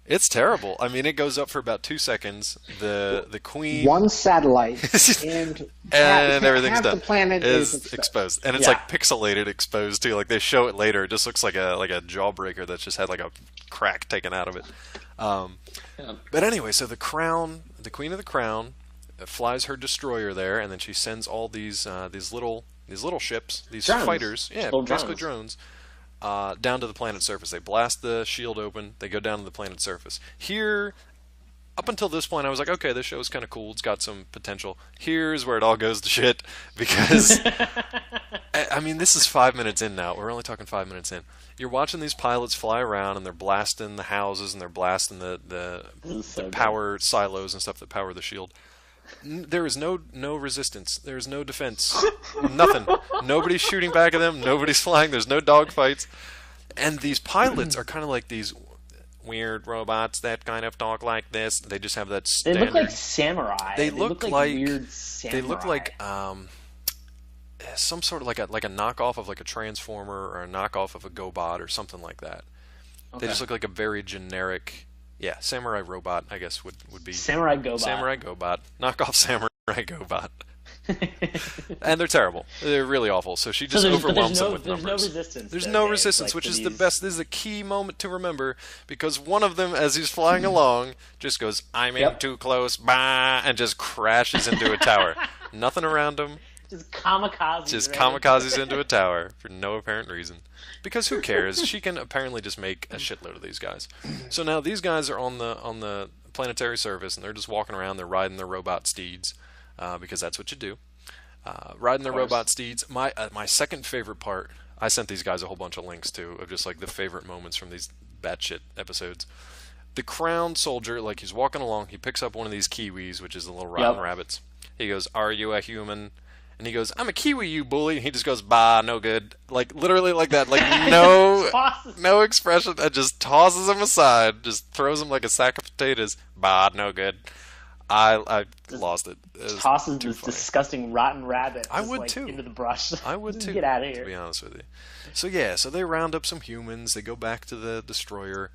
it's terrible. I mean, it goes up for about 2 seconds. The queen, one satellite, and everything's half done. The planet is exposed, and it's like pixelated exposed too. Like they show it later. It just looks like a jawbreaker that's just had like a crack taken out of it. But anyway, so the queen of the crown, flies her destroyer there, and then she sends all these little ships, these drones. Fighters, basically drones. Down to the planet's surface. They blast the shield open. They go down to the planet's surface. Here, up until this point, I was like, okay, this show is kind of cool. It's got some potential. Here's where it all goes to shit, because I mean, this is 5 minutes in now. We're only talking 5 minutes in. You're watching these pilots fly around, and they're blasting the houses, and they're blasting the power silos and stuff that power the shield. There is no resistance. There is no defense. Nothing. Nobody's shooting back at them. Nobody's flying. There's no dogfights. And these pilots are kind of like these weird robots that kind of talk like this. They just have that standard. They look like samurai. They look like weird samurai. They look like some sort of like a knockoff of like a Transformer or a knockoff of a GoBot or something like that. Okay. They just look like a very generic. Yeah, Samurai Robot, I guess, would be... Samurai GoBot. Samurai GoBot. Knockoff Samurai GoBot. And they're terrible. They're really awful. So she just overwhelms them with numbers. There's no resistance. There's no resistance, which is the best. This is a key moment to remember, because one of them, as he's flying along, just goes, I'm in too close, bah, and just crashes into a tower. Nothing around him. Just kamikazes. Just kamikazes into a tower for no apparent reason. Because who cares? She can apparently just make a shitload of these guys. So now these guys are on the planetary surface, and they're just walking around. They're riding their robot steeds, because that's what you do. Riding their robot steeds. My second favorite part, I sent these guys a whole bunch of links to, of just like the favorite moments from these batshit episodes. The crown soldier, like he's walking along, he picks up one of these kiwis, which is the little rotten rabbits. He goes, "Are you a human?" And he goes, "I'm a kiwi, you bully." And he just goes, "Bah, no good." Like, literally like that. Like, no expression. And just tosses him aside. Just throws him like a sack of potatoes. Bah, no good. I lost it. Tosses this disgusting rotten rabbit. I would, too. Into the brush. I would, too. Get out of here. To be honest with you. So, yeah. So they round up some humans. They go back to the destroyer.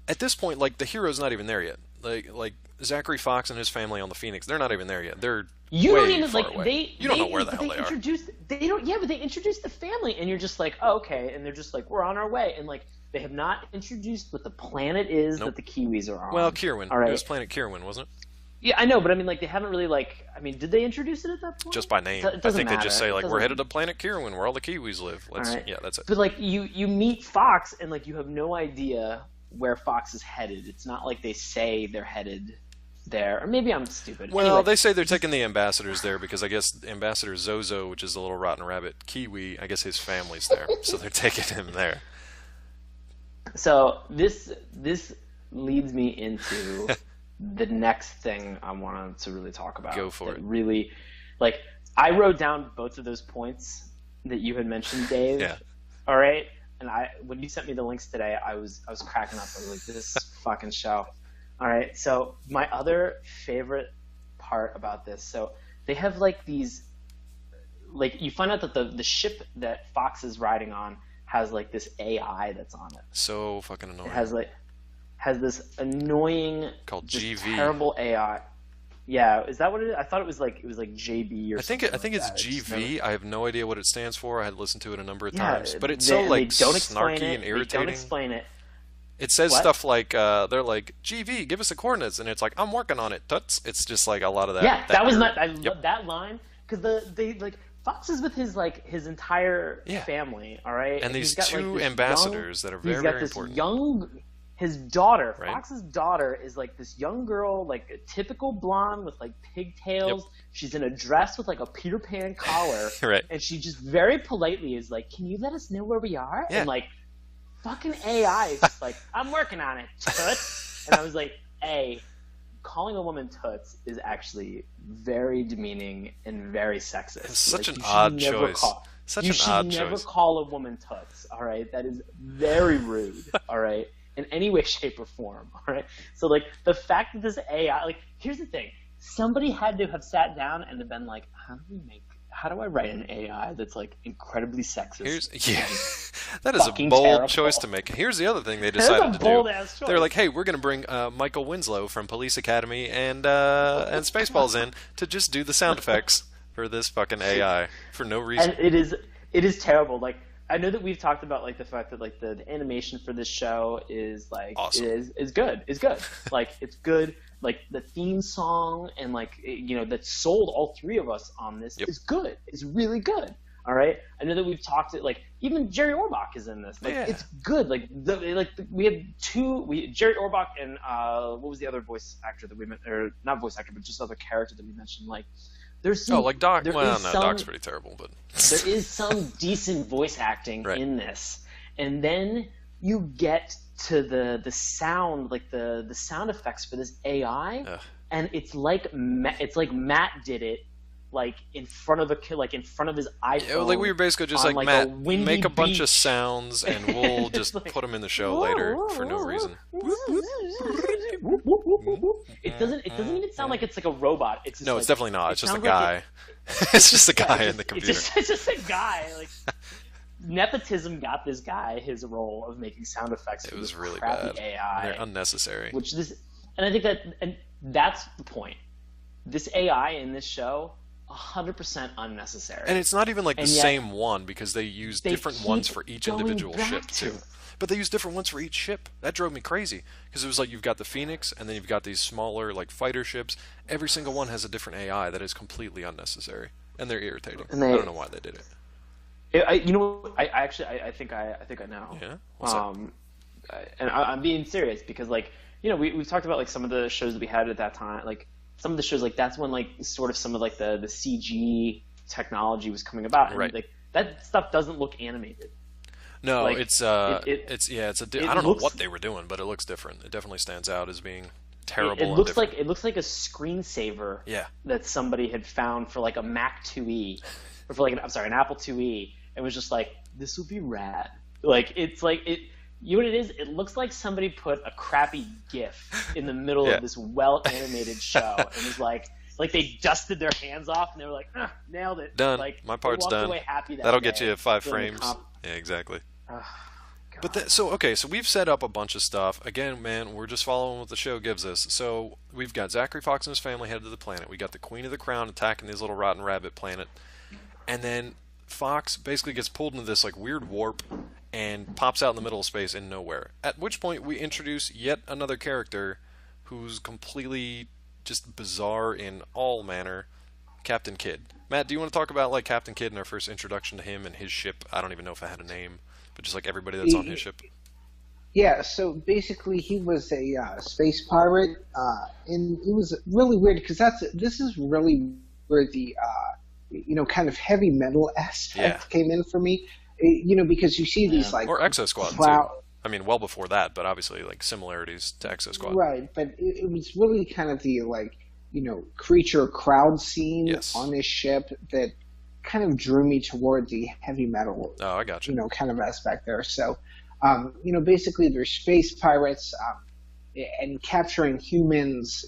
At this point, like, the hero's not even there yet. Like Zachary Fox and his family on the Phoenix, they're not even there yet. They're you way don't even far like away. You don't know where the hell they are. They don't. Yeah, but they introduced the family, and you're just like, oh, okay, and they're just like, we're on our way, and like they have not introduced what the planet is that the Kiwis are on. Well, Kirwin. All right. It was Planet Kirwin, wasn't it? Yeah, I know, but I mean, like they haven't really like. I mean, did they introduce it at that point? Just by name. I think they just say like, we're headed to Planet Kirwin, where all the Kiwis live. Yeah, that's it. But like you meet Fox, and like you have no idea where Fox is headed. It's not like they say they're headed there. Or maybe I'm stupid. Well, anyway, they say they're taking the ambassadors there because I guess Ambassador Zozo, which is the little rotten rabbit Kiwi, I guess his family's there. So they're taking him there. So this leads me into the next thing I wanted to really talk about. Go for it. Really, like, I wrote down both of those points that you had mentioned, Dave. Yeah. All right? And when you sent me the links today, I was cracking up. I was like, this fucking show. All right, so my other favorite part about this, so they have like these, like you find out that the ship that Fox is riding on has like this AI that's on it. So fucking annoying. It has this annoying, called GV, terrible AI. Yeah, is that what it is? I thought it was like JB or something. I think it's GV. I have no idea what it stands for. I had listened to it a number of times, but it's so like snarky and irritating. They don't explain it. It says stuff like they're like, GV, give us the coordinates, and it's like, I'm working on it, tuts. It's just like a lot of that. Yeah, that was not. I love that line because they like Fox is with his entire family. All right, and these two ambassadors that are very, very important. his daughter, Right. Fox's daughter, is like this young girl, like a typical blonde with like pigtails. Yep. She's in a dress with like a Peter Pan collar. Right. And she just very politely is like, "Can you let us know where we are?" Yeah. And like, fucking AI is just like, "I'm working on it, toots." And I was like, calling a woman toots is actually very demeaning and very sexist. It's such like, an odd choice. You should never call a woman toots, all right? That is very rude, all right? In any way, shape, or form, all right? So, like, the fact that this AI, like, here's the thing. Somebody had to have sat down and have been like, how do I write an AI that's, like, incredibly sexist? That is a bold choice to make. Here's the other thing they decided to do. Bold-ass choice. They're like, hey, we're going to bring Michael Winslow from Police Academy and Spaceballs in to just do the sound effects for this fucking AI for no reason. And it is terrible. Like, I know that we've talked about like the fact that like the animation for this show is like awesome. is good. Like it's good. Like the theme song and like that sold all three of us on this is good. It's really good. All right. I know that we've talked it like even Jerry Orbach is in this. Like it's good. Like we had Jerry Orbach and what was the other voice actor that we met, or not voice actor but just other character that we mentioned, like. There's some, Doc. Well, no, Doc's pretty terrible, but there is some decent voice acting in this, and then you get to the sound, like the sound effects for this AI, and it's like Matt did it, like in front of in front of his iPhone. Yeah, like we were basically just like Matt, make a bunch of sounds, and we'll just like, put them in the show later for no reason. It doesn't even sound like it's like a robot. It's just no, it's definitely not. It's just a like guy. It's just a guy in the computer. It's just a guy. Like nepotism got this guy his role of making sound effects. It was really crappy bad. AI. They're unnecessary. And I think that's the point. This AI in this show, 100% unnecessary. And it's not even like the same one because they use different ones for each individual ship too. But they use different ones for each ship. That drove me crazy because it was like you've got the Phoenix and then you've got these smaller like fighter ships. Every single one has a different AI that is completely unnecessary and they're irritating. I don't know why they did it. I think I know. Yeah. What's up? And I'm being serious because like we've talked about like some of the shows that we had at that time, like some of the shows like that's when like sort of some of like the CG technology was coming about, and like that stuff doesn't look animated. No, like, it's I don't know what they were doing, but it looks different. It definitely stands out as being terrible. It looks like a screensaver. Yeah. That somebody had found for like a Mac IIe, or for like an Apple IIe, and was just like, this would be rad. Like it's like it. You know what it is? It looks like somebody put a crappy GIF in the middle of this well-animated show, and was like they dusted their hands off, and they were like, nailed it. Done. Like, my part's done. away happy That'll get you 5 frames. Yeah, exactly. But so we've set up a bunch of stuff. Again, man, we're just following what the show gives us. So we've got Zachary Fox and his family headed to the planet. We got the Queen of the Crown attacking this little rotten rabbit planet, and then Fox basically gets pulled into this like weird warp and pops out in the middle of space in nowhere. At which point we introduce yet another character who's completely just bizarre in all manner, Captain Kidd. Matt, do you want to talk about like Captain Kidd and our first introduction to him and his ship? I don't even know if it had a name, but just like everybody that's on his ship. Yeah, so basically he was a space pirate, and it was really weird because this is really where the kind of heavy metal aspect came in for me. Because you see these like or Exo Squad too. I mean, well before that, but obviously like similarities to Exo Squad. Right, but it was really kind of the like creature crowd scene on this ship that kind of drew me toward the heavy metal. Oh, I got you. Kind of aspect there. So, basically they're space pirates, and capturing humans,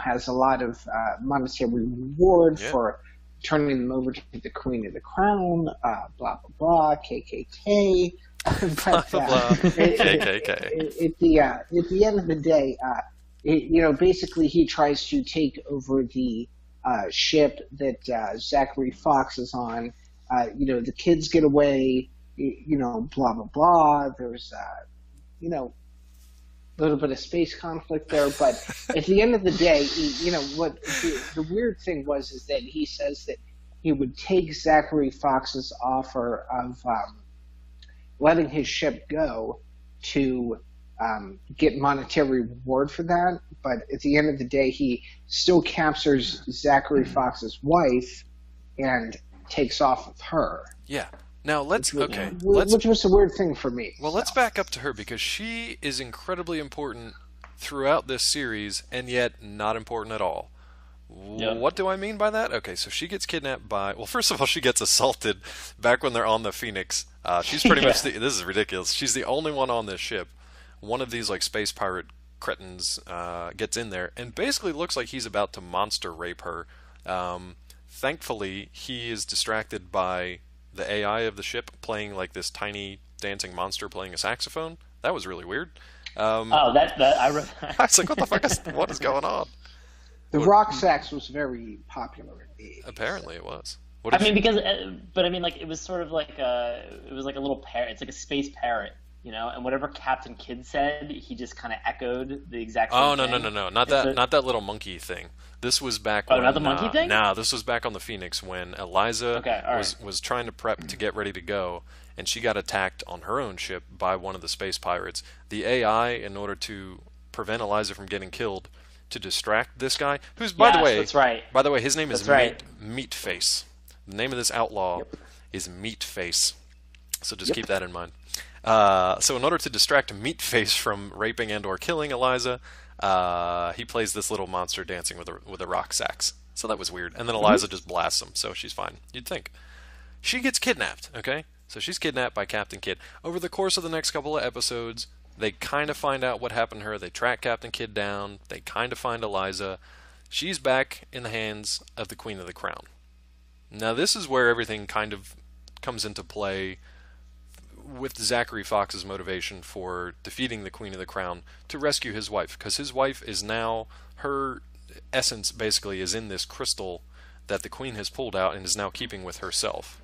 has a lot of monetary reward for turning them over to the Queen of the Crown, blah, blah, blah, KKK. Blah, blah, blah, KKK. At the end of the day, basically he tries to take over the ship that Zachary Fox is on. The kids get away, blah, blah, blah. There's, a little bit of space conflict there, but at the end of the day, what the weird thing is that he says that he would take Zachary Fox's offer of letting his ship go to get monetary reward for that, but at the end of the day, he still captures Zachary Fox's wife and takes off with her. Yeah. Now which was a weird thing for me. Well, let's back up to her because she is incredibly important throughout this series, and yet not important at all. Yep. What do I mean by that? Okay, so she gets kidnapped by... Well, first of all, she gets assaulted back when they're on the Phoenix. She's pretty much... This is ridiculous. She's the only one on this ship. One of these like space pirate cretins gets in there and basically looks like he's about to monster rape her. Thankfully, he is distracted by the AI of the ship playing like this tiny dancing monster playing a saxophone. That was really weird. I was like, what is going on? The rock sax was very popular in the 80s. Apparently it was. But like it was sort of like it was like a little parrot. It's like a space parrot, you know. And whatever Captain Kidd said, he just kind of echoed the exact same thing. No, not that little monkey thing. This was back. Oh, not the monkey thing? Nah, this was back on the Phoenix when Eliza was trying to prep to get ready to go, and she got attacked on her own ship by one of the space pirates. The AI, in order to prevent Eliza from getting killed, to distract this guy, who's by the way, that's right. By the way, his name is Meatface. The name of this outlaw is Meatface. So just keep that in mind. So in order to distract Meatface from raping and/or killing Eliza, he plays this little monster dancing with a rock sax. So that was weird. And then Eliza just blasts him, so she's fine. You'd think. She gets kidnapped. Okay, so she's kidnapped by Captain Kidd. Over the course of the next couple of episodes, they kind of find out what happened to her. They track Captain Kidd down. They kind of find Eliza. She's back in the hands of the Queen of the Crown. Now this is where everything kind of comes into play with Zachary Fox's motivation for defeating the Queen of the Crown to rescue his wife. Because his wife is now, her essence basically is in this crystal that the Queen has pulled out and is now keeping with herself.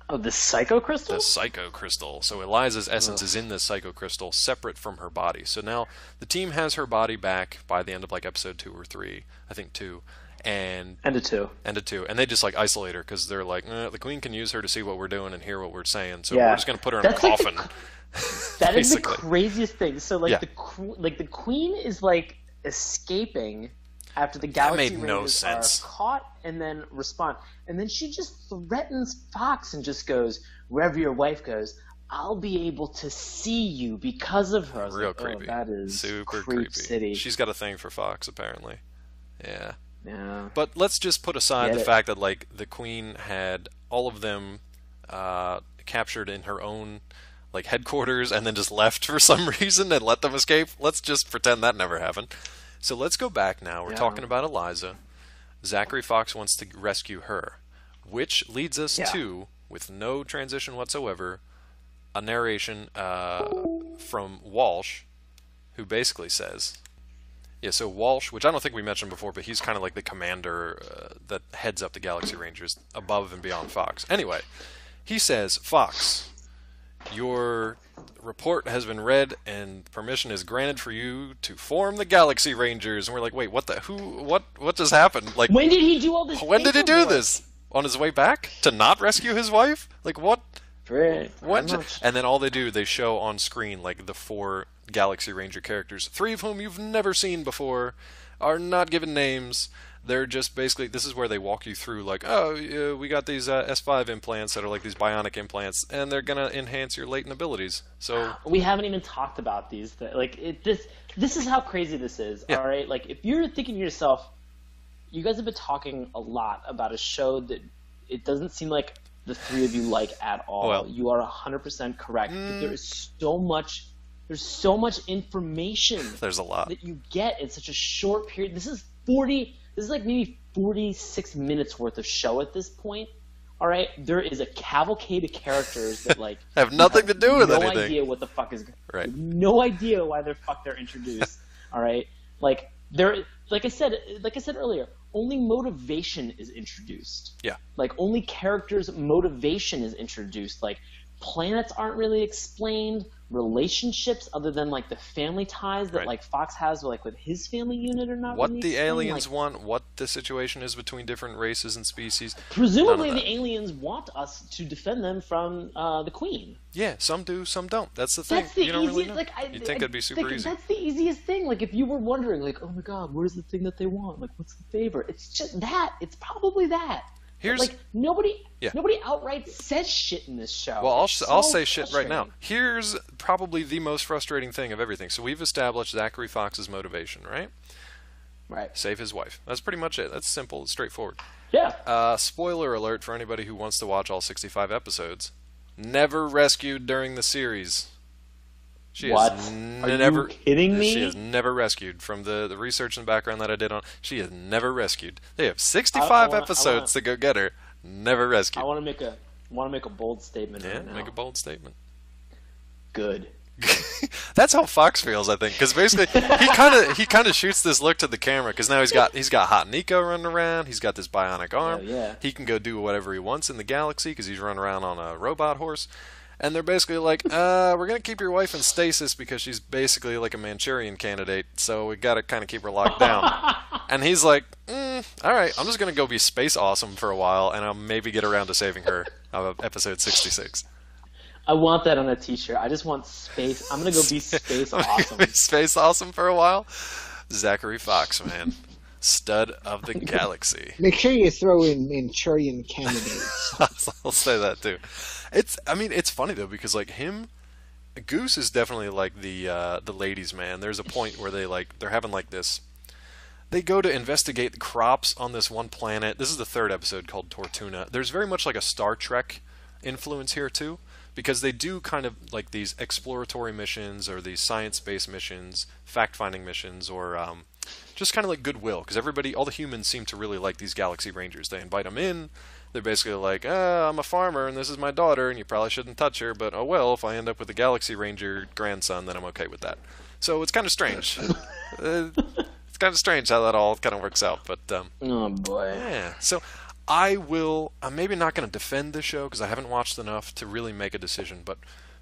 Oh, the Psycho Crystal? The Psycho Crystal. So Eliza's essence is in this Psycho Crystal, separate from her body. So now the team has her body back by the end of like episode 2 or 3. I think 2. And a 2. And they just like isolate her because they're like, the Queen can use her to see what we're doing and hear what we're saying. So we're just going to put her in a coffin. That is the craziest thing. So like the Queen is like escaping after the Galaxy Rangers are caught and then respond. And then she just threatens Fox and just goes, wherever your wife goes, I'll be able to see you because of her. Real creepy. That is super creepy. City. She's got a thing for Fox, apparently. Yeah. Yeah. But let's just put aside the fact that like the Queen had all of them captured in her own like headquarters and then just left for some reason and let them escape. Let's just pretend that never happened. So let's go back now. We're talking about Eliza. Zachary Fox wants to rescue her, which leads us to, with no transition whatsoever, a narration from Walsh, who basically says, so Walsh, which I don't think we mentioned before, but he's kind of like the commander that heads up the Galaxy Rangers above and beyond Fox. Anyway, he says, Fox, your report has been read and permission is granted for you to form the Galaxy Rangers. And we're like, wait, what just happened? Like, when did he do all this? When did he do this? On his way back to not rescue his wife? Like, what? What? And then all they show on screen like the 4 Galaxy Ranger characters, 3 of whom you've never seen before, are not given names. They're just basically, this is where they walk you through like, we got these S5 implants that are like these bionic implants, and they're gonna enhance your latent abilities. So we haven't even talked about these. This is how crazy this is. All right, like if you're thinking to yourself, you guys have been talking a lot about a show that it doesn't seem like the 3 of you like at all. Well, you are 100% correct. But there is so much. There's so much information. There's a lot that you get in such a short period. This is 40. This is like maybe 46 minutes worth of show at this point. All right, there is a cavalcade of characters that like have nothing to do with anything. No idea what the fuck is right. No idea why they're introduced. All right, like I said earlier, only motivation is introduced. Yeah. Like only characters' motivation is introduced. Like planets aren't really explained. Relationships, other than like the family ties that like Fox has, like with his family unit, are not. What really the explained. aliens want, what the situation is between different races and species. Presumably, the aliens want us to defend them from the Queen. Yeah, some do, some don't. That's the thing. That's the you don't easiest. really know. You'd think it'd be super easy. That's the easiest thing. Like, if you were wondering, like, oh my God, where's the thing that they want? Like, what's the favor? It's just that. It's probably that. Like, nobody outright says shit in this show. Well, I'll say shit right now. Here's probably the most frustrating thing of everything. So we've established Zachary Fox's motivation, right? Right. Save his wife. That's pretty much it. That's simple. It's straightforward. Yeah. Spoiler alert for anybody who wants to watch all 65 episodes. Never rescued during the series. She what? Are you kidding me? She has never rescued. From the research and background that I did on, she has never rescued. They have 65 episodes to go get her. Never rescued. I want to make a bold statement. Yeah, right now. make a bold statement. Good. That's how Fox feels, I think, because basically he kind of shoots this look to the camera because now he's got Hot Nico running around. He's got this bionic arm. Yeah. He can go do whatever he wants in the galaxy because he's running around on a robot horse. And they're basically like, we're going to keep your wife in stasis because she's basically like a Manchurian candidate, so we got to kind of keep her locked down. And he's like, all right, I'm just going to go be space awesome for a while, and I'll maybe get around to saving her of episode 66. I want that on a t-shirt. I just want space. I'm going to go be space awesome. Be space awesome for a while? Zachary Fox, man. Stud of the galaxy. Make sure you throw in Manchurian candidates. I'll say that too. It's funny though because like Goose is definitely like the ladies' man. There's a point where they're having like this. They go to investigate the crops on this one planet. This is the third episode called Tortuna. There's very much like a Star Trek influence here too, because they do kind of like these exploratory missions or these science-based missions, fact-finding missions, or just kind of like goodwill, because all the humans seem to really like these Galaxy Rangers. They invite them in. They're basically like, I'm a farmer and this is my daughter and you probably shouldn't touch her, but oh well, if I end up with a Galaxy Ranger grandson, then I'm okay with that. So it's kind of strange. It's kind of strange how that all kind of works out, but oh boy. Yeah. So I'm maybe not going to defend this show because I haven't watched enough to really make a decision, but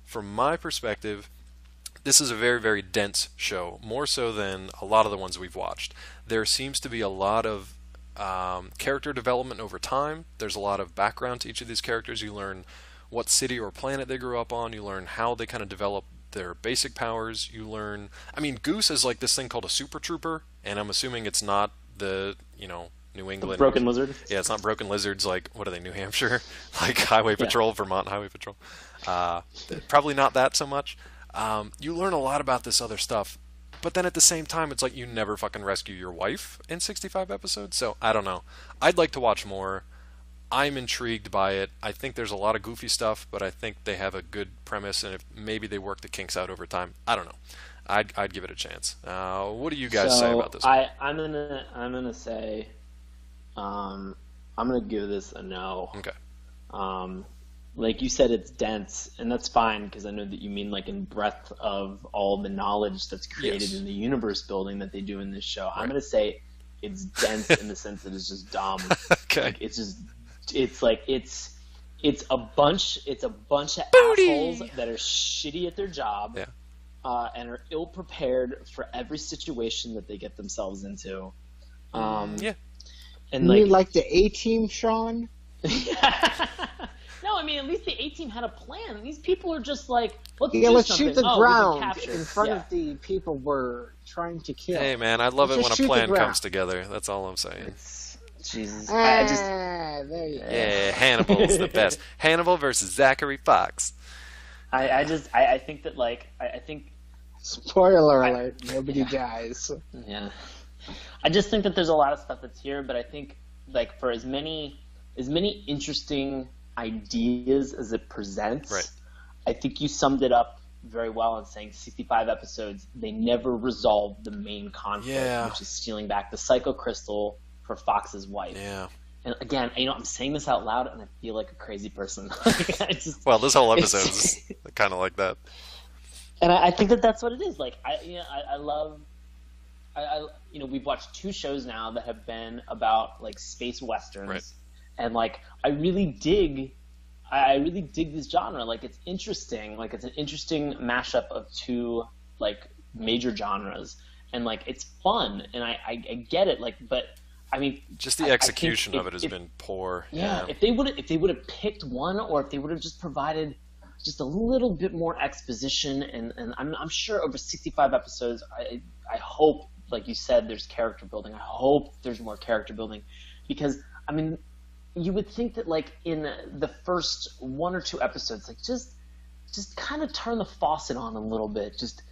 from my perspective, this is a very, very dense show, more so than a lot of the ones we've watched. There seems to be a lot of character development over time. There's a lot of background to each of these characters. You learn what city or planet they grew up on. You learn how they kind of develop their basic powers. You learn... Goose is like this thing called a Super Trooper, and I'm assuming it's not the, New England... The Broken Lizard? Yeah, it's not Broken Lizards like, what are they, New Hampshire? Like Highway Patrol, Vermont Highway Patrol. Probably not that so much. You learn a lot about this other stuff, but then at the same time, it's like you never fucking rescue your wife in 65 episodes, so I don't know. I'd like to watch more. I'm intrigued by it. I think there's a lot of goofy stuff, but I think they have a good premise, and if maybe they work the kinks out over time, I don't know. I'd give it a chance. What do you guys say about this? I'm gonna say, I'm gonna give this a no. Okay. Like you said, it's dense, and that's fine because I know that you mean like in breadth of all the knowledge that's created in the universe building that they do in this show. Right. I'm gonna say it's dense in the sense that it's just dumb. Okay. Like, it's a bunch of assholes that are shitty at their job, and are ill prepared for every situation that they get themselves into. And you like the A-Team, Sean? No, at least the A-Team had a plan. These people are just like, let's shoot the ground in front of the people we're trying to kill. Hey, man, I love it when a plan comes together. That's all I'm saying. Jesus. There you go. Yeah, Hannibal's the best. Hannibal versus Zachary Fox. I think that, I think... Spoiler alert, nobody dies. Yeah. I just think that there's a lot of stuff that's here, but I think, for as many interesting ideas as it presents, right. I think you summed it up very well in saying 65 episodes, they never resolved the main conflict, which is stealing back the Psycho Crystal for Fox's wife. Yeah. And again, I'm saying this out loud, and I feel like a crazy person. Well, this whole episode is kind of like that. And I think that that's what it is. I love... we've watched 2 shows now that have been about space westerns, right. And I really dig I really dig this genre. Like, it's interesting. Like, it's an interesting mashup of two, like, major genres. And, like, it's fun. And I get it. Like, but, I mean... Just the execution of it has been poor. Yeah, if they would have picked one, or if they would have just provided just a little bit more exposition, and I'm sure over 65 episodes, I hope, like you said, there's character building. I hope there's more character building. Because, I mean... You would think that, like, in the first 1 or 2 episodes, like, just kind of turn the faucet on a little bit. Just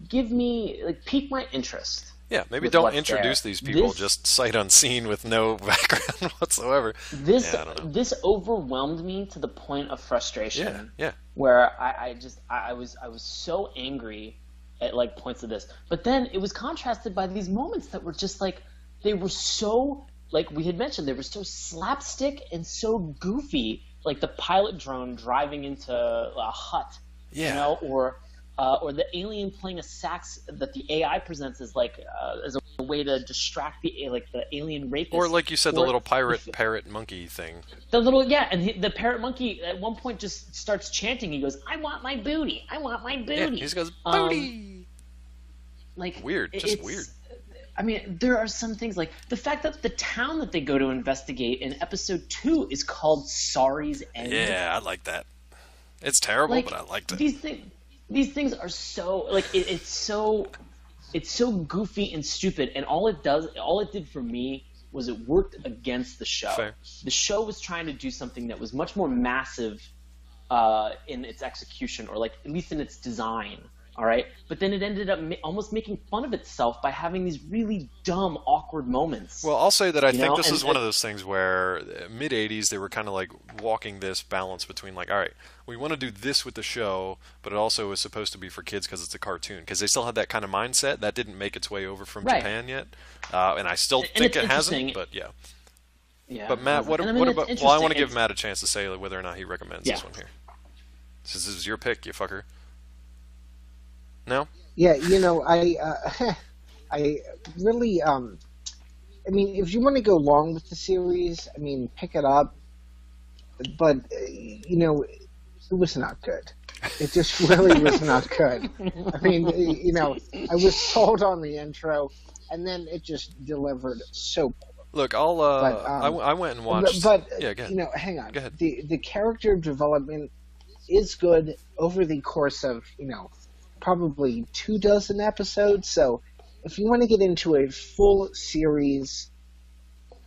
give me, like, pique my interest. Yeah, maybe don't introduce these people just sight unseen with no background whatsoever. This overwhelmed me to the point of frustration. Yeah. Where I was so angry at, like, points of this. But then it was contrasted by these moments that were just, like, they were so... Like we had mentioned, they were so slapstick and so goofy, like the pilot drone driving into a hut, you know, or the alien playing a sax that the AI presents as like as a way to distract the alien rapist. Or like you said, the little parrot monkey thing. The little and the parrot monkey at one point just starts chanting. He goes, "I want my booty! I want my booty!" Yeah, he just goes, "Booty!" Like weird, just weird. I mean, there are some things like the fact that the town that they go to investigate in episode 2 is called Sorry's End. Yeah, I like that. It's terrible, like, but I liked it. These things are so like it's so goofy and stupid, and all it did for me was it worked against the show. Fair. The show was trying to do something that was much more massive in its execution, or like at least in its design. All right, but then it ended up almost making fun of itself by having these really dumb, awkward moments. Well, I'll say that I think this is one of those things where mid-'80s they were kind of like walking this balance between like, all right, we want to do this with the show, but it also is supposed to be for kids because it's a cartoon. Because they still had that kind of mindset that didn't make its way over from Japan yet, and I still think it hasn't. But yeah. But Matt, what about? Well, I want to give Matt a chance to say whether or not he recommends this one here. Since this is your pick, you fucker. No? Yeah, you know, I really, I mean, if you want to go along with the series, I mean, pick it up. But, you know, it was not good. It just really was not good. I mean, you know, I was told on the intro, and then it just delivered so poor. Look, I went and watched. But yeah, go ahead. You know, hang on. Go ahead. The character development is good over the course of, you know, probably 24 episodes. So if you want to get into a full series,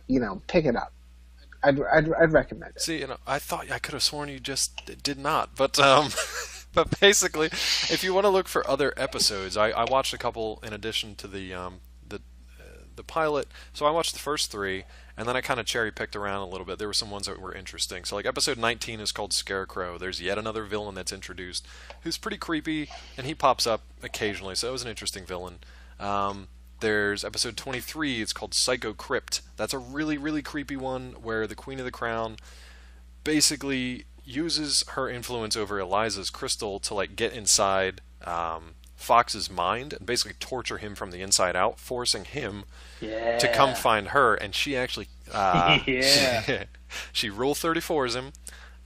you know, pick it up. I'd recommend it. See, you know, I thought I could have sworn you just did not, but but basically, if you want to look for other episodes, I watched a couple in addition to the pilot. So I watched the first 3, and then I kind of cherry-picked around a little bit. There were some ones that were interesting. So like episode 19 is called Scarecrow. There's yet another villain that's introduced who's pretty creepy, and he pops up occasionally. So it was an interesting villain. There's episode 23. It's called Psycho Crypt. That's a really, really creepy one where the Queen of the Crown basically uses her influence over Eliza's crystal to like get inside Fox's mind and basically torture him from the inside out, forcing him to come find her. And she actually she Rule 34s him.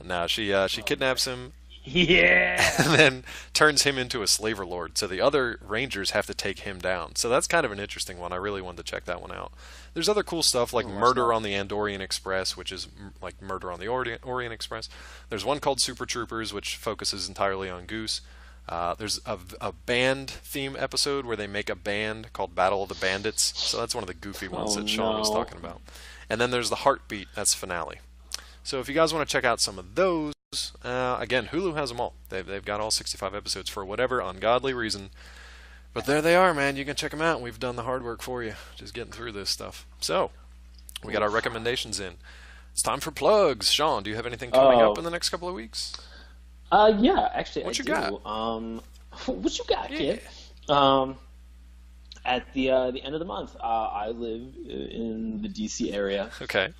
Now she kidnaps him. And then turns him into a slaver lord. So the other rangers have to take him down. So that's kind of an interesting one. I really wanted to check that one out. There's other cool stuff like Murder on the Andorian Express, which is like Murder on the Orient Express. There's one called Super Troopers, which focuses entirely on Goose. There's a band theme episode where they make a band called Battle of the Bandits. So that's one of the goofy ones that Sean was talking about. And then there's the Heartbeat. That's finale. So if you guys want to check out some of those, again, Hulu has them all. They've got all 65 episodes for whatever ungodly reason. But there they are, man. You can check them out. We've done the hard work for you, just getting through this stuff. So we got our recommendations in. It's time for plugs. Sean, do you have anything coming up in the next couple of weeks? Yeah, actually, what I you do. Got? What you got, kid? At the end of the month, I live in the DC area. Okay.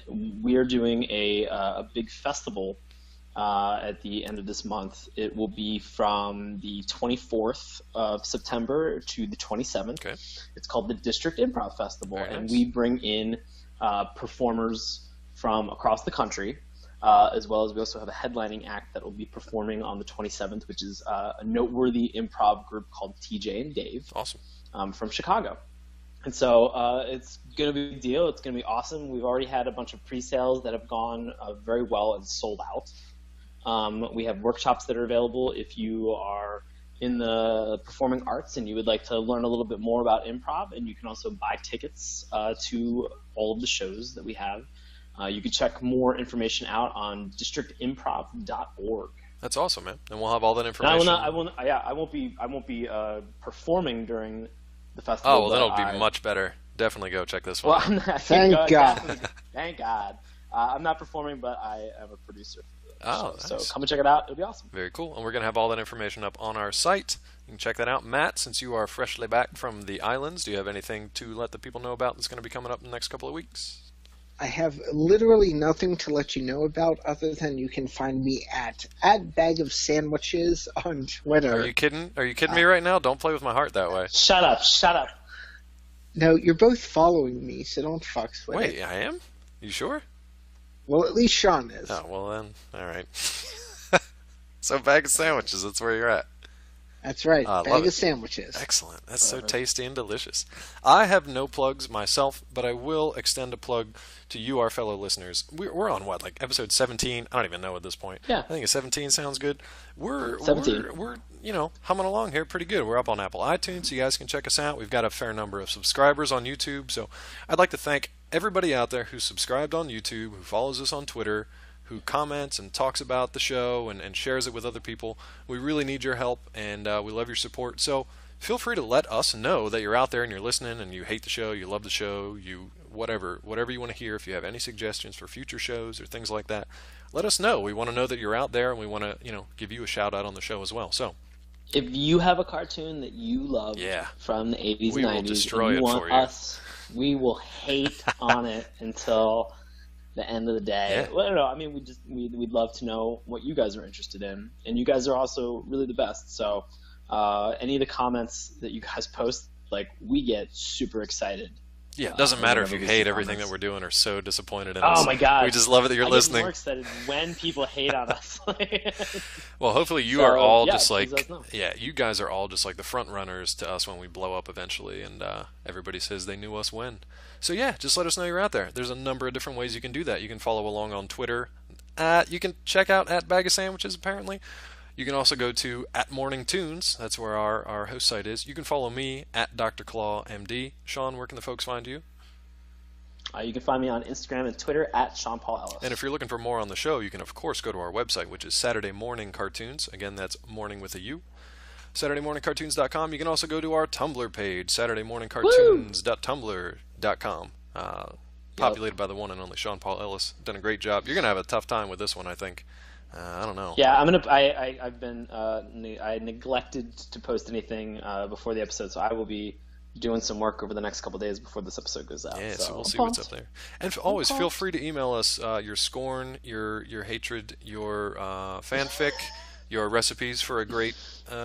We are doing a big festival at the end of this month. It will be from the 24th of September to the 27th. Okay. It's called the District Improv Festival, Very and nice. we bring in performers from across the country. as well as we also have a headlining act that will be performing on the 27th, which is a noteworthy improv group called TJ and Dave. Awesome. From Chicago. And so it's going to be a big deal. It's going to be awesome. We've already had a bunch of pre-sales that have gone very well and sold out. We have workshops that are available if you are in the performing arts and you would like to learn a little bit more about improv, and you can also buy tickets to all of the shows that we have. You can check more information out on districtimprov.org. That's awesome, man. And we'll have all that information. I won't be performing during the festival. Oh, well, that'll be much better. Definitely go check this one out. Thank God. Thank God. I'm not performing, but I am a producer. Oh, nice. So come and check it out. It'll be awesome. Very cool. And we're going to have all that information up on our site. You can check that out. Matt, since you are freshly back from the islands, do you have anything to let the people know about that's going to be coming up in the next couple of weeks? I have literally nothing to let you know about other than you can find me at Bag of Sandwiches on Twitter. Are you kidding? Are you kidding me right now? Don't play with my heart that way. Shut up. No, you're both following me, so don't fucks with it. Wait, I am? You sure? Well, at least Sean is. Oh, well then, all right. So Bag of Sandwiches, that's where you're at. That's right, Bag of Sandwiches. Excellent. That's so tasty and delicious. I have no plugs myself, but I will extend a plug to you, our fellow listeners. We're on what, like episode 17? I don't even know at this point. Yeah. I think 17 sounds good. We're 17. We're humming along here pretty good. We're up on Apple iTunes, so you guys can check us out. We've got a fair number of subscribers on YouTube, so I'd like to thank everybody out there who's subscribed on YouTube, who follows us on Twitter, who comments and talks about the show and shares it with other people. We really need your help, and we love your support. So feel free to let us know that you're out there and you're listening and you hate the show, you love the show, whatever you want to hear. If you have any suggestions for future shows or things like that, let us know. We want to know that you're out there, and we want to give you a shout out on the show as well. So if you have a cartoon that you love from the 80s and 90s, will destroy and it for you. We will hate on it until the end of the day. Yeah. Well, no, I mean, we'd love to know what you guys are interested in, and you guys are also really the best. So any of the comments that you guys post, we get super excited. Yeah, it doesn't matter if you hate everything that we're doing or so disappointed in us. Oh my God. We just love it that you're listening. I get more excited when people hate on us. Well, hopefully you are all just you guys are all just like the front runners to us when we blow up eventually, and everybody says they knew us when. So yeah, just let us know you're out there. There's a number of different ways you can do that. You can follow along on Twitter. You can check out at Bag of Sandwiches, apparently. You can also go to @MourningTunes. That's where our host site is. You can follow me at Dr. Claw MD. Sean, where can the folks find you? You can find me on Instagram and Twitter at Sean Paul Ellis. And if you're looking for more on the show, you can of course go to our website, which is Saturday Mourning Cartoons. Again, that's morning with a U. SaturdayMourningCartoons.com. You can also go to our Tumblr page, SaturdayMourningCartoons.tumblr.com. Populated by the one and only Sean Paul Ellis. Done a great job. You're gonna have a tough time with this one, I think. I don't know. Yeah, I neglected to post anything before the episode, so I will be doing some work over the next couple of days before this episode goes out. Yeah, so we'll see what's up there. And always feel free to email us your scorn, your hatred, your fanfic, your recipes for a great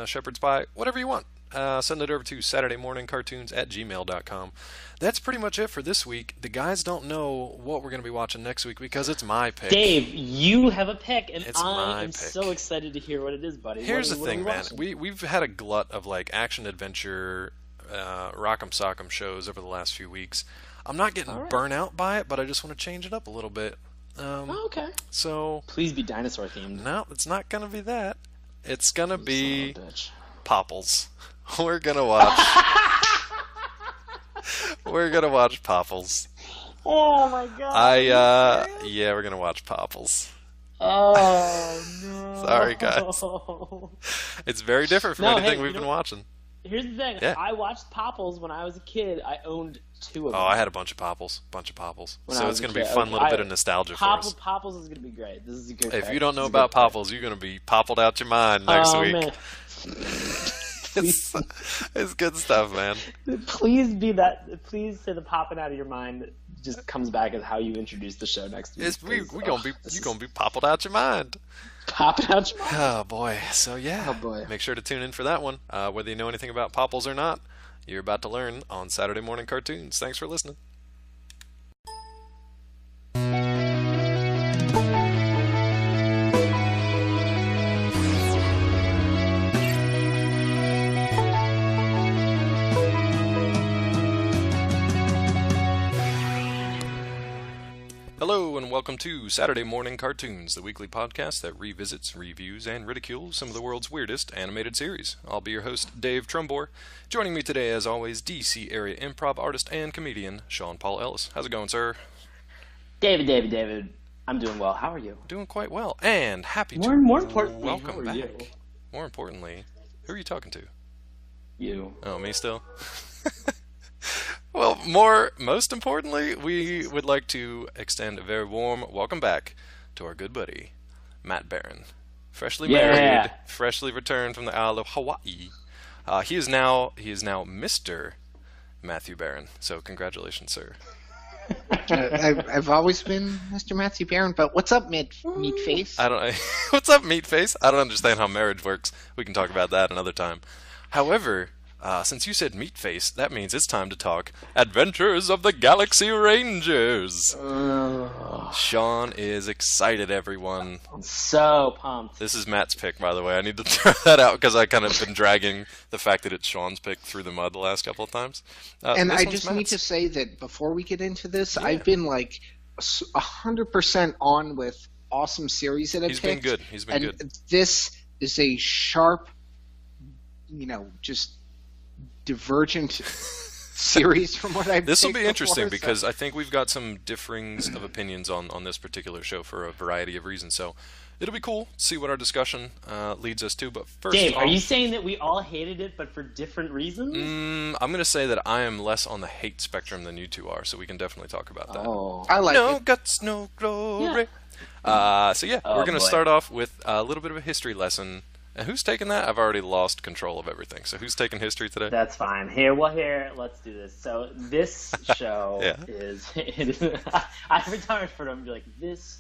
shepherd's pie, whatever you want. Send it over to SaturdayMourningCartoons@gmail.com. That's pretty much it for this week. The guys don't know what we're going to be watching next week because it's my pick. Dave, you have a pick, and I am so excited to hear what it is, buddy. Here's the thing, man. We've had a glut of action-adventure, rock'em sock'em shows over the last few weeks. I'm not getting burnt out by it, but I just want to change it up a little bit. Okay. So please be dinosaur themed. No, it's not going to be that. It's going to be Popples. We're gonna watch. We're gonna watch Popples. Oh my God! We're gonna watch Popples. Oh no! Sorry, guys. It's very different from anything we've been watching. Here's the thing. Yeah. I watched Popples when I was a kid. I owned 2 of them. Oh, I had a bunch of Popples. So it's gonna be a fun little bit of nostalgia for us. Popples is gonna be great. This is a good. If you don't know about Popples, you're gonna be poppled out your mind next week. Man. It's good stuff, man. Please say the popping out of your mind just comes back as how you introduce the show next week. You're gonna be poppled out your mind. Popping out your mind. Oh boy. So yeah. Oh boy. Make sure to tune in for that one. Whether you know anything about Popples or not, you're about to learn on Saturday Morning Cartoons. Thanks for listening. Hello and welcome to Saturday Mourning Cartoons, the weekly podcast that revisits, reviews, and ridicules some of the world's weirdest animated series. I'll be your host, Dave Trumbore. Joining me today, as always, DC area improv artist and comedian, Sean Paul Ellis. How's it going, sir? David. I'm doing well. How are you? Doing quite well, and happy to more importantly, welcome back. You? More importantly, who are you talking to? You. Oh, me still? Well, most importantly, we would like to extend a very warm welcome back to our good buddy, Matt Barron. Freshly married, freshly returned from the Isle of Hawaii. He is now Mr. Matthew Barron. So congratulations, sir. I've always been Mr. Matthew Barron, but what's up, meat face? What's up, meat face? I don't understand how marriage works. We can talk about that another time. However, since you said meat face, that means it's time to talk Adventures of the Galaxy Rangers. Sean is excited, everyone. I'm so pumped. This is Matt's pick, by the way. I need to throw that out because I kind of been dragging the fact that it's Sean's pick through the mud the last couple of times. And I just need to say that before we get into this, I've been like 100% on with awesome series that I've picked. He's been good. And this is a sharp, just divergent series from what I've This will be interesting because I think we've got some differings of opinions on this particular show for a variety of reasons. So it'll be cool to see what our discussion leads us to. But first, Dave, are you saying that we all hated it but for different reasons? I'm going to say that I am less on the hate spectrum than you two are, so we can definitely talk about that. Oh. I like no it. guts, no glory. Yeah. We're going to start off with a little bit of a history lesson. And who's taking that? I've already lost control of everything. So who's taking history today? That's fine. Here, let's do this. So this show is I retired for them. Be like this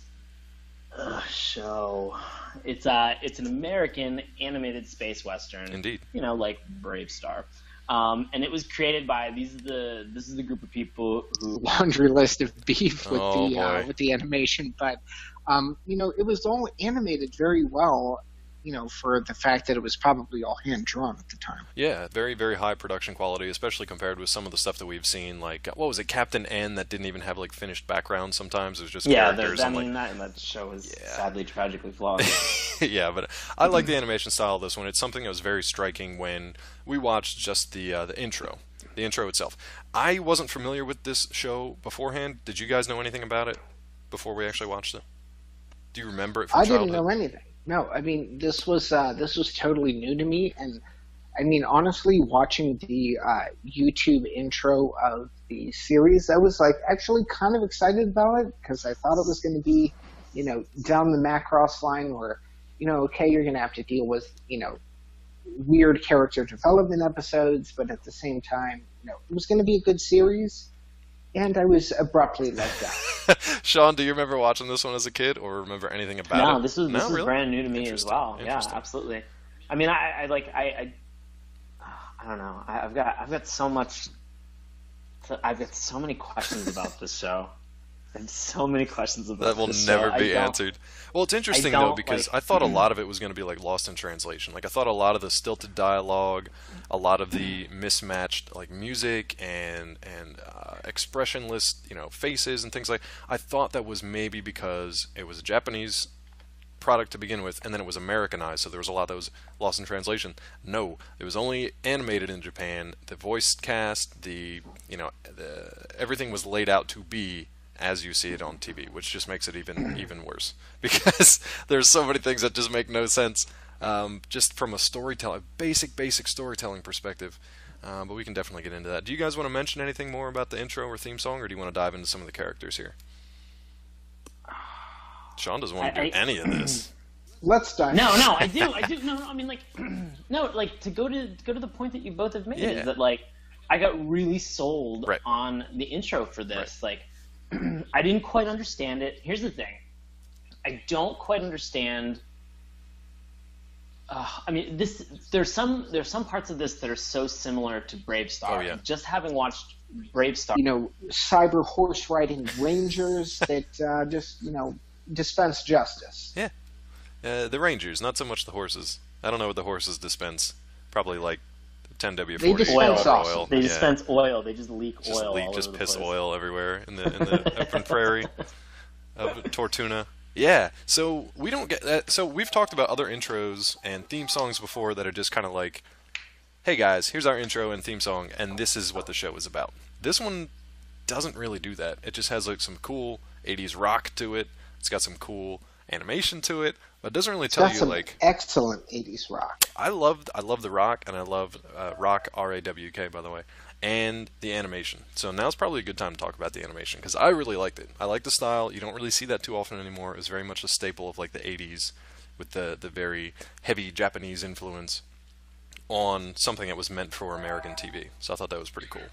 show. It's an American animated space western. Indeed. Like Brave Star. And it was created by this is the group of people who laundry list of beef with the animation, but it was all animated very well. For the fact that it was probably all hand-drawn at the time. Yeah, very, very high production quality, especially compared with some of the stuff that we've seen, like, what was it, Captain N, that didn't even have, finished backgrounds sometimes. It was just characters. That show is sadly tragically flawed. Yeah, but I like the animation style of this one. It's something that was very striking when we watched just the intro. The intro itself. I wasn't familiar with this show beforehand. Did you guys know anything about it before we actually watched it? Do you remember it from childhood? I didn't know anything. No, I mean this was totally new to me, and I mean honestly, watching the YouTube intro of the series, I was actually kind of excited about it because I thought it was going to be, down the Macross line where, okay, you're going to have to deal with, weird character development episodes, but at the same time, it was going to be a good series. And I was abruptly let down. Sean, do you remember watching this one as a kid, or remember anything about it? No, this was brand new to me as well. Yeah, absolutely. I mean, I don't know. I've got so much. I've got so many questions about this show. I have so many questions about that will never be answered. Well, it's interesting though because I thought a lot of it was going to be lost in translation. I thought a lot of the stilted dialogue, a lot of the mismatched music and expressionless faces and things I thought that was maybe because it was a Japanese product to begin with, and then it was Americanized, so there was a lot that was lost in translation. No, it was only animated in Japan. The voice cast, everything was laid out to be as you see it on TV, which just makes it even worse because there's so many things that just make no sense, just from a basic storytelling perspective. But we can definitely get into that. Do you guys want to mention anything more about the intro or theme song, or do you want to dive into some of the characters here? Sean doesn't want to do any of this. Let's dive. No, I do. No, I mean, to go to the point that you both have made is that I got really sold on the intro for this. Right. I didn't quite understand it. Here's the thing. I don't quite understand. I mean, there's some parts of this that are so similar to Brave Star. Oh, yeah. Just having watched Brave Star, cyber horse riding rangers that just dispense justice. Yeah, the Rangers, not so much the horses. I don't know what the horses dispense. Probably 10W40 they dispense oil. They dispense oil. They just leak oil. Just piss oil everywhere in the open prairie. of Tortuna. Yeah, so we don't get that. So we've talked about other intros and theme songs before that are just kind of like, hey guys, here's our intro and theme song, and this is what the show is about. This one doesn't really do that. It just has like some cool 80s rock to it. It's got some cool animation to it, but it doesn't really tell you like excellent 80s rock. I love the rock, and I love rock, RAWK, by the way, and the animation. So now's probably a good time to talk about the animation, because I really liked it. I like the style. You don't really see that too often anymore. It was very much a staple of like the 80s with the very heavy Japanese influence on something that was meant for American TV. So I thought that was pretty cool.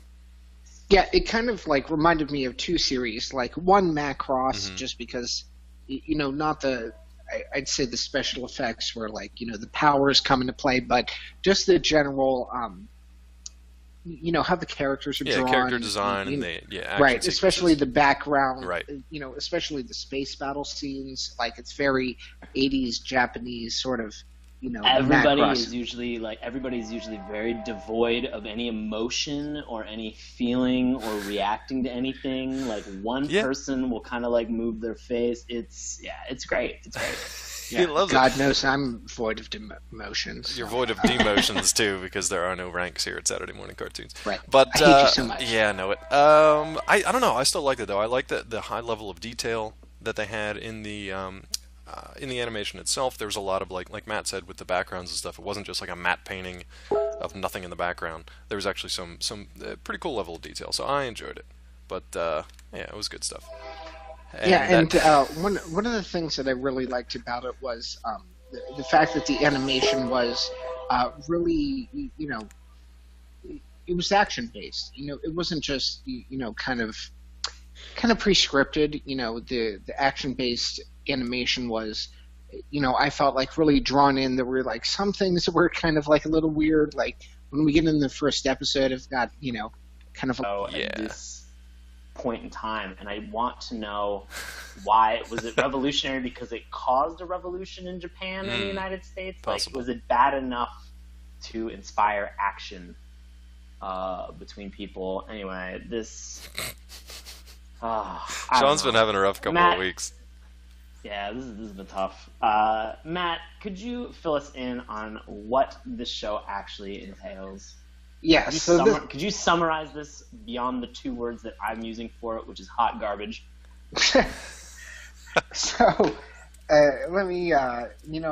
Yeah, it kind of like reminded me of two series, like one Macross, just because, not I'd say the special effects were like, the powers come into play, but just the general, how the characters are drawn. Yeah, character design and right, especially the background, right. Especially the space battle scenes, like it's very 80s Japanese sort of, everybody's usually very devoid of any emotion or any feeling or reacting to anything. Like one person will kind of like move their face. It's great. It's great. Yeah. He loves God it. knows I'm void of emotions. You're void of demotions too, because there are no ranks here at Saturday Morning Cartoons. Right. But I hate you so much. Yeah, I know it. I don't know. I still liked it though. I liked the high level of detail that they had in the animation itself. There was a lot of like Matt said with the backgrounds and stuff. It wasn't just like a matte painting of nothing in the background. There was actually some pretty cool level of detail. So I enjoyed it. But it was good stuff. And one of the things that I really liked about it was the fact that the animation was really, it was action based. It wasn't just kind of pre-scripted. The action based animation was, I felt like really drawn in. There were like some things that were kind of like a little weird. Like when we get in the first episode, it's got kind of at this point in time, and I want to know why. Was it revolutionary because it caused a revolution in Japan and the United States? Possible. Like, was it bad enough to inspire action between people? Anyway, this. Sean's been having a rough couple of weeks. Yeah, this has been tough. Matt, could you fill us in on what this show actually entails? Yeah. Could you summarize this beyond the two words that I'm using for it, which is hot garbage? Let me, I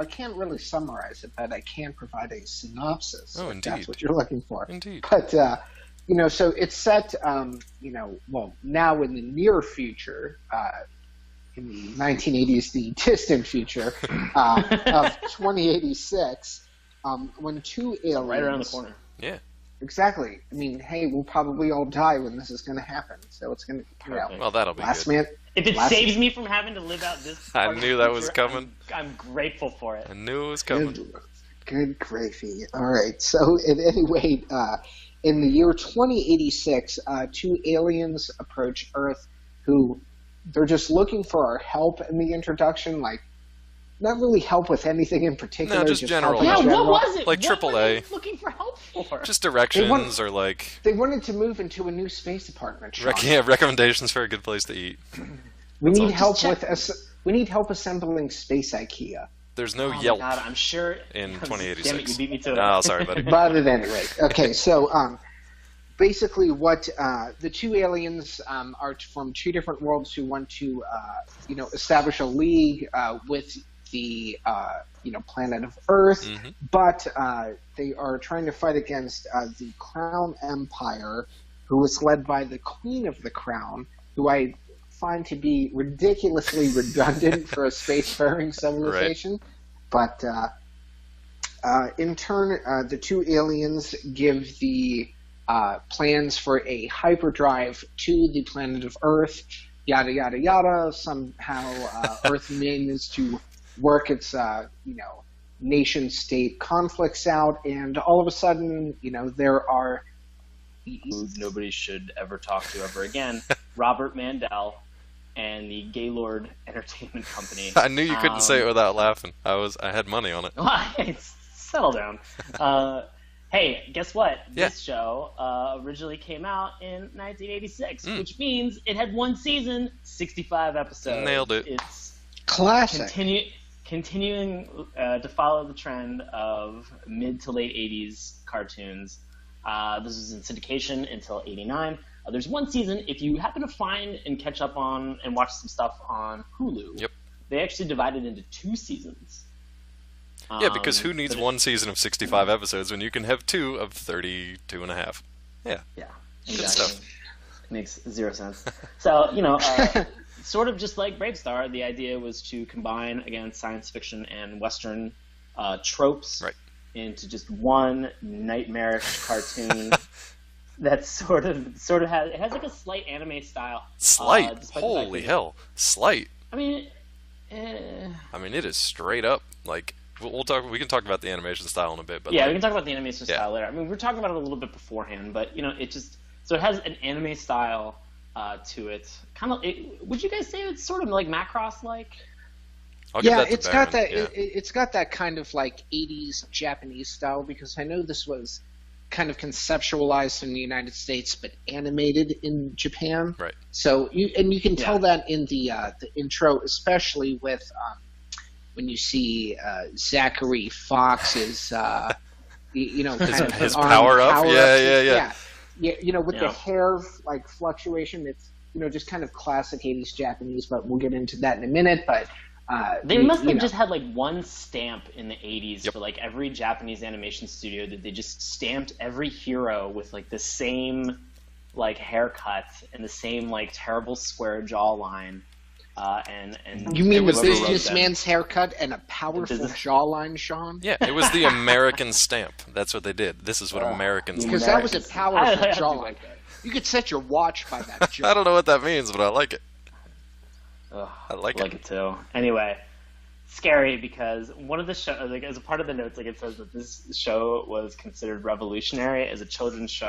can't really summarize it, but I can provide a synopsis. Oh, indeed. That's what you're looking for. Indeed. But, so it's set, now in the near future, in the 1980s, the distant future of 2086, when two aliens... right around the corner. Yeah. Exactly. I mean, hey, we'll probably all die when this is going to happen. So it's going to, well, that'll be last good. Man, if it saves me from having to live out this I part knew of that the was future, coming. I'm grateful for it. I knew it was coming. Good gravy. All right. So at any rate, in the year 2086, two aliens approach Earth who they're just looking for our help in the introduction, like not really help with anything in particular. No, just general. Yeah, what was it? Like what AAA. were they looking for help for? Just directions or like... They wanted to move into a new space apartment, Sean. Recommendations for a good place to eat. We need help assembling space IKEA. There's no Yelp. God, I'm sure in 2086. Damn it, you beat me to it. Oh, sorry, buddy. But at any rate, okay. So basically, what the two aliens are from two different worlds who want to, establish a league with the planet of Earth, but they are trying to fight against the Crown Empire, who is led by the Queen of the Crown, who I find to be ridiculously redundant for a spacefaring civilization. Right. But in turn, the two aliens give the plans for a hyperdrive to the planet of Earth, yada, yada, yada. Somehow Earth manages to work its, nation-state conflicts out, and all of a sudden, there are... Nobody should ever talk to ever again. Robert Mandel and the Gaylord Entertainment Company. I knew you couldn't say it without laughing. I had money on it. Settle down. hey, guess what? This show originally came out in 1986, which means it had one season, 65 episodes. Nailed it. It's classic. Continuing to follow the trend of mid to late 80s cartoons. This was in syndication until 89. There's one season. If you happen to find and catch up on and watch some stuff on Hulu, they actually divided into 2 seasons. Yeah, because who needs one season of 65 episodes when you can have 2 of 32 and a half? Yeah. Yeah. Good exactly. stuff. Makes 0 sense. So, sort of just like Brave Star, the idea was to combine, again, science fiction and Western tropes into just one nightmarish cartoon that sort of has, it has like a slight anime style. Slight? Holy hell. Slight? I mean, it is straight up, like, we can talk about the animation style in a bit. But we can talk about the animation style later. I mean, we're talking about it a little bit beforehand, but, so it has an anime style to it. Would you guys say it's sort of like Macross-like? It's got that. It's got that kind of like 80s Japanese style, because I know this was kind of conceptualized in the United States but animated in Japan. Right. So you can tell that in the intro, especially with when you see Zachary Fox's his power up. Yeah. With the hair like fluctuation, it's just kind of classic 80s Japanese, but we'll get into that in a minute. But they must have just had like one stamp in the 80s for like every Japanese animation studio, that they just stamped every hero with like the same like haircut and the same like terrible square jawline. And you mean the businessman's haircut and a powerful jawline, Sean? Yeah, it was the American stamp. That's what they did. This is what Americans. Because that was a powerful jawline. You could set your watch by that jaw. I don't know what that means, but I like it. I like it too. Anyway, scary, because one of the show, like as a part of the notes, like it says that this show was considered revolutionary as a children's show